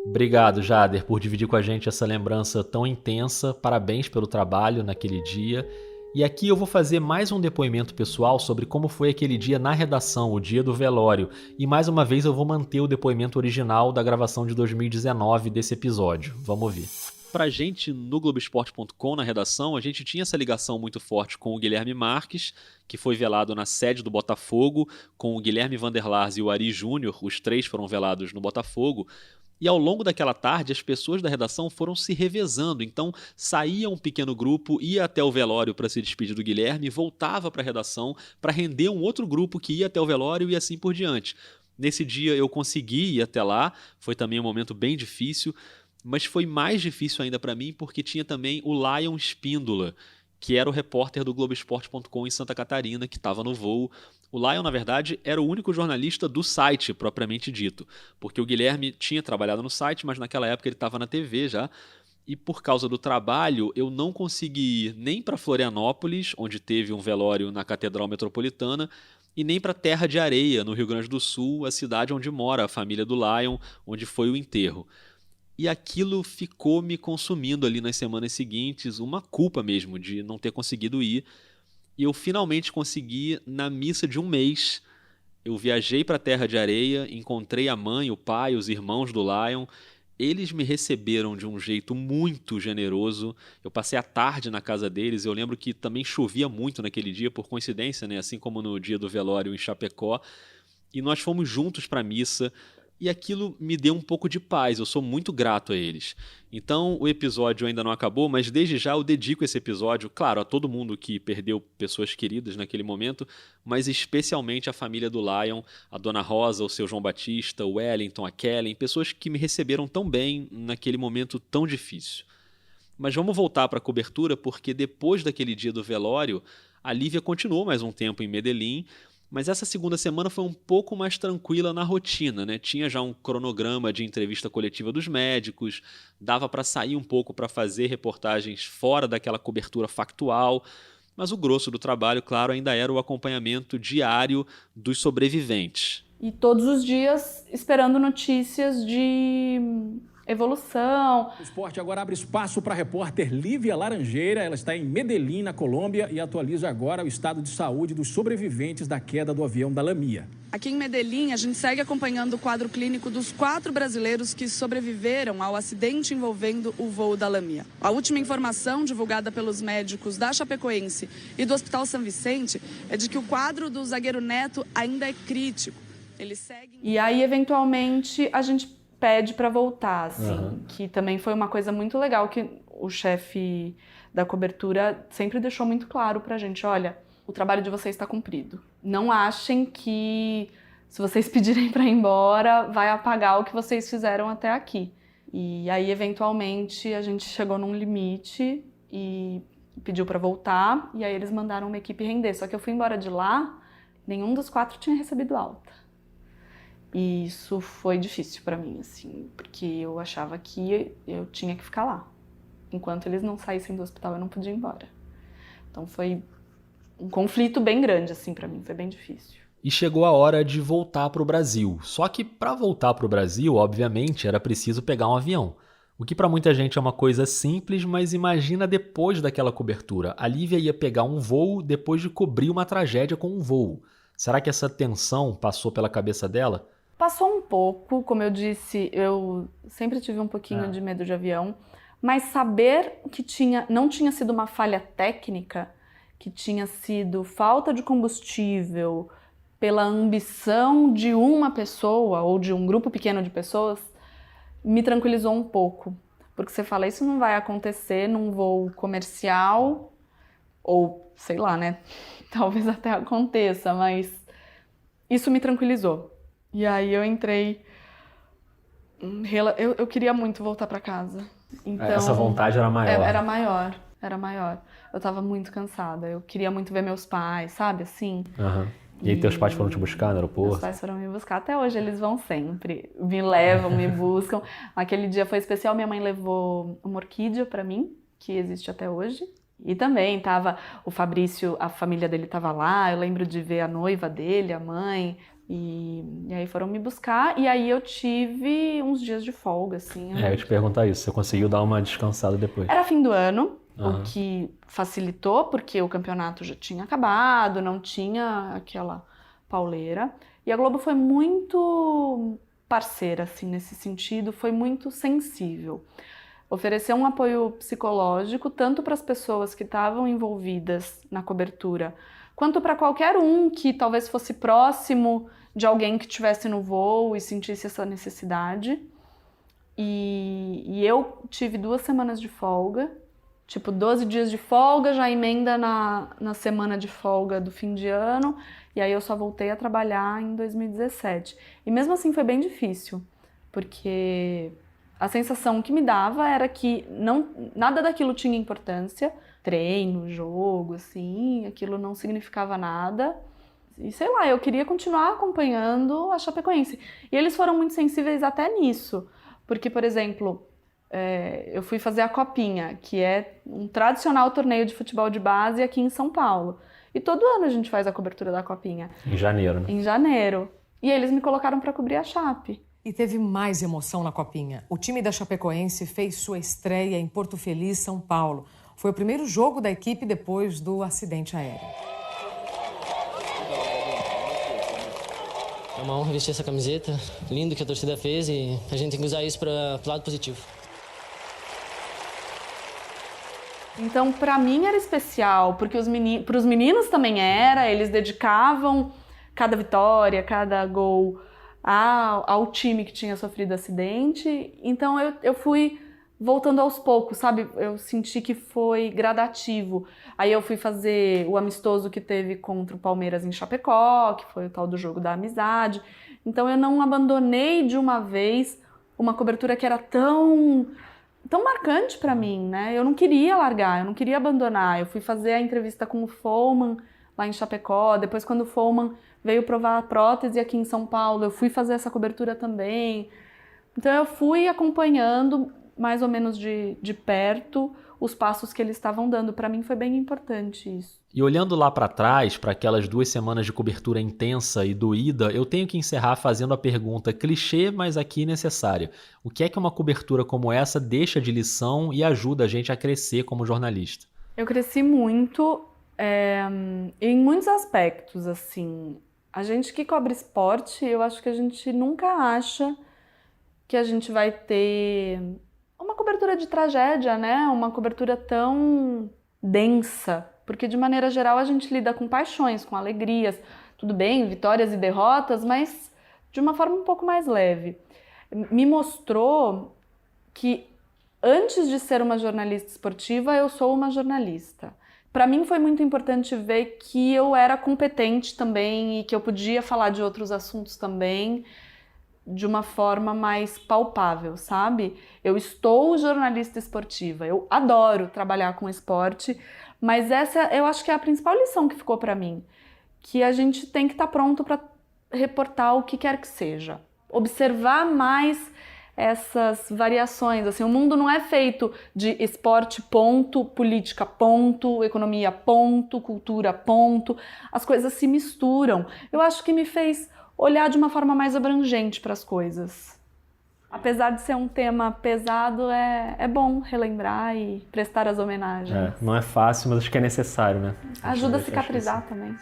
Obrigado, Jader, por dividir com a gente essa lembrança tão intensa. Parabéns pelo trabalho naquele dia. E aqui eu vou fazer mais um depoimento pessoal sobre como foi aquele dia na redação, o dia do velório. E mais uma vez eu vou manter o depoimento original da gravação de 2019 desse episódio. Vamos ouvir. Pra gente, no Globoesporte.com, na redação, a gente tinha essa ligação muito forte com o Guilherme Marques, que foi velado na sede do Botafogo, com o Guilherme Vanderlars e o Ari Júnior, os três foram velados no Botafogo. E ao longo daquela tarde, as pessoas da redação foram se revezando. Então, saía um pequeno grupo, ia até o velório para se despedir do Guilherme, voltava para a redação para render um outro grupo que ia até o velório e assim por diante. Nesse dia eu consegui ir até lá, foi também um momento bem difícil, mas foi mais difícil ainda para mim porque tinha também o Lion Espíndola, que era o repórter do Globoesporte.com em Santa Catarina, que estava no voo. O Lion, na verdade, era o único jornalista do site, propriamente dito, porque o Guilherme tinha trabalhado no site, mas naquela época ele estava na TV já, e por causa do trabalho eu não consegui ir nem para Florianópolis, onde teve um velório na Catedral Metropolitana, e nem para Terra de Areia, no Rio Grande do Sul, a cidade onde mora a família do Lion, onde foi o enterro. E aquilo ficou me consumindo ali nas semanas seguintes, uma culpa mesmo de não ter conseguido ir. E eu finalmente consegui na missa de um mês. Eu viajei para a Terra de Areia, encontrei a mãe, o pai, os irmãos do Lion. Eles me receberam de um jeito muito generoso. Eu passei a tarde na casa deles. Eu lembro que também chovia muito naquele dia, por coincidência, né? Assim como no dia do velório em Chapecó. E nós fomos juntos para a missa. E aquilo me deu um pouco de paz, eu sou muito grato a eles. Então o episódio ainda não acabou, mas desde já eu dedico esse episódio, claro, a todo mundo que perdeu pessoas queridas naquele momento, mas especialmente a família do Lion, a Dona Rosa, o seu João Batista, o Wellington, a Kellen, pessoas que me receberam tão bem naquele momento tão difícil. Mas vamos voltar para a cobertura, porque depois daquele dia do velório, a Lívia continuou mais um tempo em Medellín. Mas essa segunda semana foi um pouco mais tranquila na rotina, né? Tinha já um cronograma de entrevista coletiva dos médicos, dava para sair um pouco para fazer reportagens fora daquela cobertura factual, mas o grosso do trabalho, claro, ainda era o acompanhamento diário dos sobreviventes. E todos os dias esperando notícias de evolução. O esporte agora abre espaço para a repórter Lívia Laranjeira. Ela está em Medellín, na Colômbia, e atualiza agora o estado de saúde dos sobreviventes da queda do avião da Lamia. Aqui em Medellín, a gente segue acompanhando o quadro clínico dos 4 brasileiros que sobreviveram ao acidente envolvendo o voo da Lamia. A última informação divulgada pelos médicos da Chapecoense e do Hospital São Vicente é de que o quadro do zagueiro Neto ainda é crítico. Eles seguem... E aí, eventualmente, a gente pede para voltar, assim, que também foi uma coisa muito legal que o chefe da cobertura sempre deixou muito claro pra gente, olha, o trabalho de vocês está cumprido. Não achem que se vocês pedirem para ir embora, vai apagar o que vocês fizeram até aqui. E aí, eventualmente, a gente chegou num limite e pediu para voltar, e aí eles mandaram uma equipe render. Só que eu fui embora de lá, nenhum dos 4 tinha recebido alta. E isso foi difícil para mim, assim, porque eu achava que eu tinha que ficar lá. Enquanto eles não saíssem do hospital, eu não podia ir embora. Então foi um conflito bem grande, assim, para mim, foi bem difícil. E chegou a hora de voltar para o Brasil. Só que para voltar para o Brasil, obviamente, era preciso pegar um avião. O que para muita gente é uma coisa simples, mas imagina depois daquela cobertura. A Lívia ia pegar um voo depois de cobrir uma tragédia com um voo. Será que essa tensão passou pela cabeça dela? Passou um pouco, como eu disse, eu sempre tive um pouquinho de medo de avião, mas saber que não tinha sido uma falha técnica, que tinha sido falta de combustível pela ambição de uma pessoa ou de um grupo pequeno de pessoas, me tranquilizou um pouco. Porque você fala, isso não vai acontecer num voo comercial, ou sei lá, né? Talvez até aconteça, mas isso me tranquilizou. E aí eu entrei... Eu queria muito voltar para casa. Então, essa vontade era maior. Era maior. Eu tava muito cansada. Eu queria muito ver meus pais, sabe, assim. Uhum. E aí teus pais foram te buscar no aeroporto? Meus pais foram me buscar. Até hoje eles vão sempre. Me levam, me buscam. Aquele dia foi especial. Minha mãe levou uma orquídea para mim, que existe até hoje. E também tava o Fabrício, a família dele tava lá. Eu lembro de ver a noiva dele, a mãe. E aí foram me buscar. E aí eu tive uns dias de folga, assim. Eu ia te perguntar isso. Você conseguiu dar uma descansada depois? Era fim do ano. O que facilitou, porque o campeonato já tinha acabado, não tinha aquela pauleira. E a Globo foi muito parceira, assim, nesse sentido, foi muito sensível. Ofereceu um apoio psicológico, tanto para as pessoas que estavam envolvidas na cobertura, quanto para qualquer um que talvez fosse próximo de alguém que estivesse no voo e sentisse essa necessidade. E eu tive 2 semanas de folga, tipo 12 dias de folga, já emenda na semana de folga do fim de ano, e aí eu só voltei a trabalhar em 2017. E mesmo assim foi bem difícil, porque a sensação que me dava era que nada daquilo tinha importância, treino, jogo, assim, aquilo não significava nada. E sei lá, eu queria continuar acompanhando a Chapecoense. E eles foram muito sensíveis até nisso, porque, por exemplo... eu fui fazer a Copinha, que é um tradicional torneio de futebol de base aqui em São Paulo. E todo ano a gente faz a cobertura da Copinha. Em janeiro, né? Em janeiro. E eles me colocaram para cobrir a Chape. E teve mais emoção na Copinha. O time da Chapecoense fez sua estreia em Porto Feliz, São Paulo. Foi o primeiro jogo da equipe depois do acidente aéreo. É uma honra vestir essa camiseta. Lindo que a torcida fez e a gente tem que usar isso para o lado positivo. Então, para mim era especial, porque para os meninos também era, eles dedicavam cada vitória, cada gol ao time que tinha sofrido acidente. Então, eu fui voltando aos poucos, sabe? Eu senti que foi gradativo. Aí eu fui fazer o amistoso que teve contra o Palmeiras em Chapecó, que foi o tal do jogo da amizade. Então, eu não abandonei de uma vez uma cobertura que era tão marcante para mim, né? Eu não queria largar, eu não queria abandonar. Eu fui fazer a entrevista com o Follman lá em Chapecó, depois quando o Follman veio provar a prótese aqui em São Paulo, eu fui fazer essa cobertura também. Então eu fui acompanhando mais ou menos de perto os passos que eles estavam dando. Para mim foi bem importante isso. E olhando lá para trás, para aquelas 2 semanas de cobertura intensa e doída, eu tenho que encerrar fazendo a pergunta clichê, mas aqui necessária. O que é que uma cobertura como essa deixa de lição e ajuda a gente a crescer como jornalista? Eu cresci muito em muitos aspectos, assim. A gente que cobre esporte, eu acho que a gente nunca acha que a gente vai ter uma cobertura de tragédia, né? Uma cobertura tão densa. Porque, de maneira geral, a gente lida com paixões, com alegrias. Tudo bem, vitórias e derrotas, mas de uma forma um pouco mais leve. Me mostrou que, antes de ser uma jornalista esportiva, eu sou uma jornalista. Para mim, foi muito importante ver que eu era competente também e que eu podia falar de outros assuntos também de uma forma mais palpável, sabe? Eu estou jornalista esportiva, eu adoro trabalhar com esporte, mas essa eu acho que é a principal lição que ficou para mim, que a gente tem que estar pronto para reportar o que quer que seja. observar mais essas variações. Assim, o mundo não é feito de esporte, ponto, política, ponto, economia, ponto, cultura, ponto. As coisas se misturam. Eu acho que me fez olhar de uma forma mais abrangente para as coisas. Apesar de ser um tema pesado, é bom relembrar e prestar as homenagens. Não é fácil, mas acho que é necessário, né? Ajuda a cicatrizar também.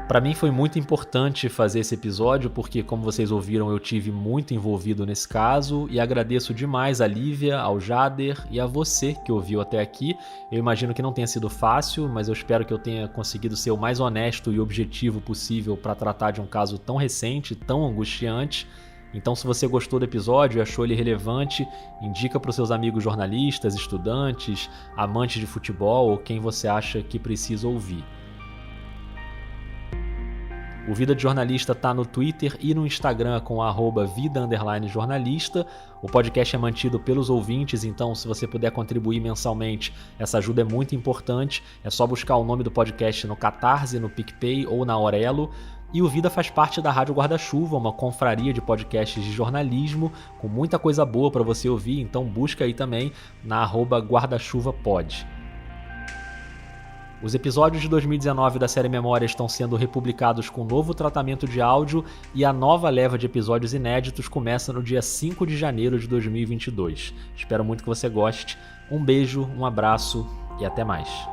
Para mim foi muito importante fazer esse episódio porque, como vocês ouviram, eu tive muito envolvido nesse caso e agradeço demais a Lívia, ao Jader e a você que ouviu até aqui. Eu imagino que não tenha sido fácil, mas eu espero que eu tenha conseguido ser o mais honesto e objetivo possível para tratar de um caso tão recente, tão angustiante. Então, se você gostou do episódio e achou ele relevante, indica para os seus amigos jornalistas, estudantes, amantes de futebol ou quem você acha que precisa ouvir. O Vida de Jornalista está no Twitter e no Instagram com @vida_jornalista. O podcast é mantido pelos ouvintes, então se você puder contribuir mensalmente, essa ajuda é muito importante. É só buscar o nome do podcast no Catarse, no PicPay ou na Aurelo. E o Vida faz parte da Rádio Guarda-Chuva, uma confraria de podcasts de jornalismo, com muita coisa boa para você ouvir, então busca aí também na @guardachuvapod. Os episódios de 2019 da série Memórias estão sendo republicados com novo tratamento de áudio e a nova leva de episódios inéditos começa no dia 5 de janeiro de 2022. Espero muito que você goste. Um beijo, um abraço e até mais.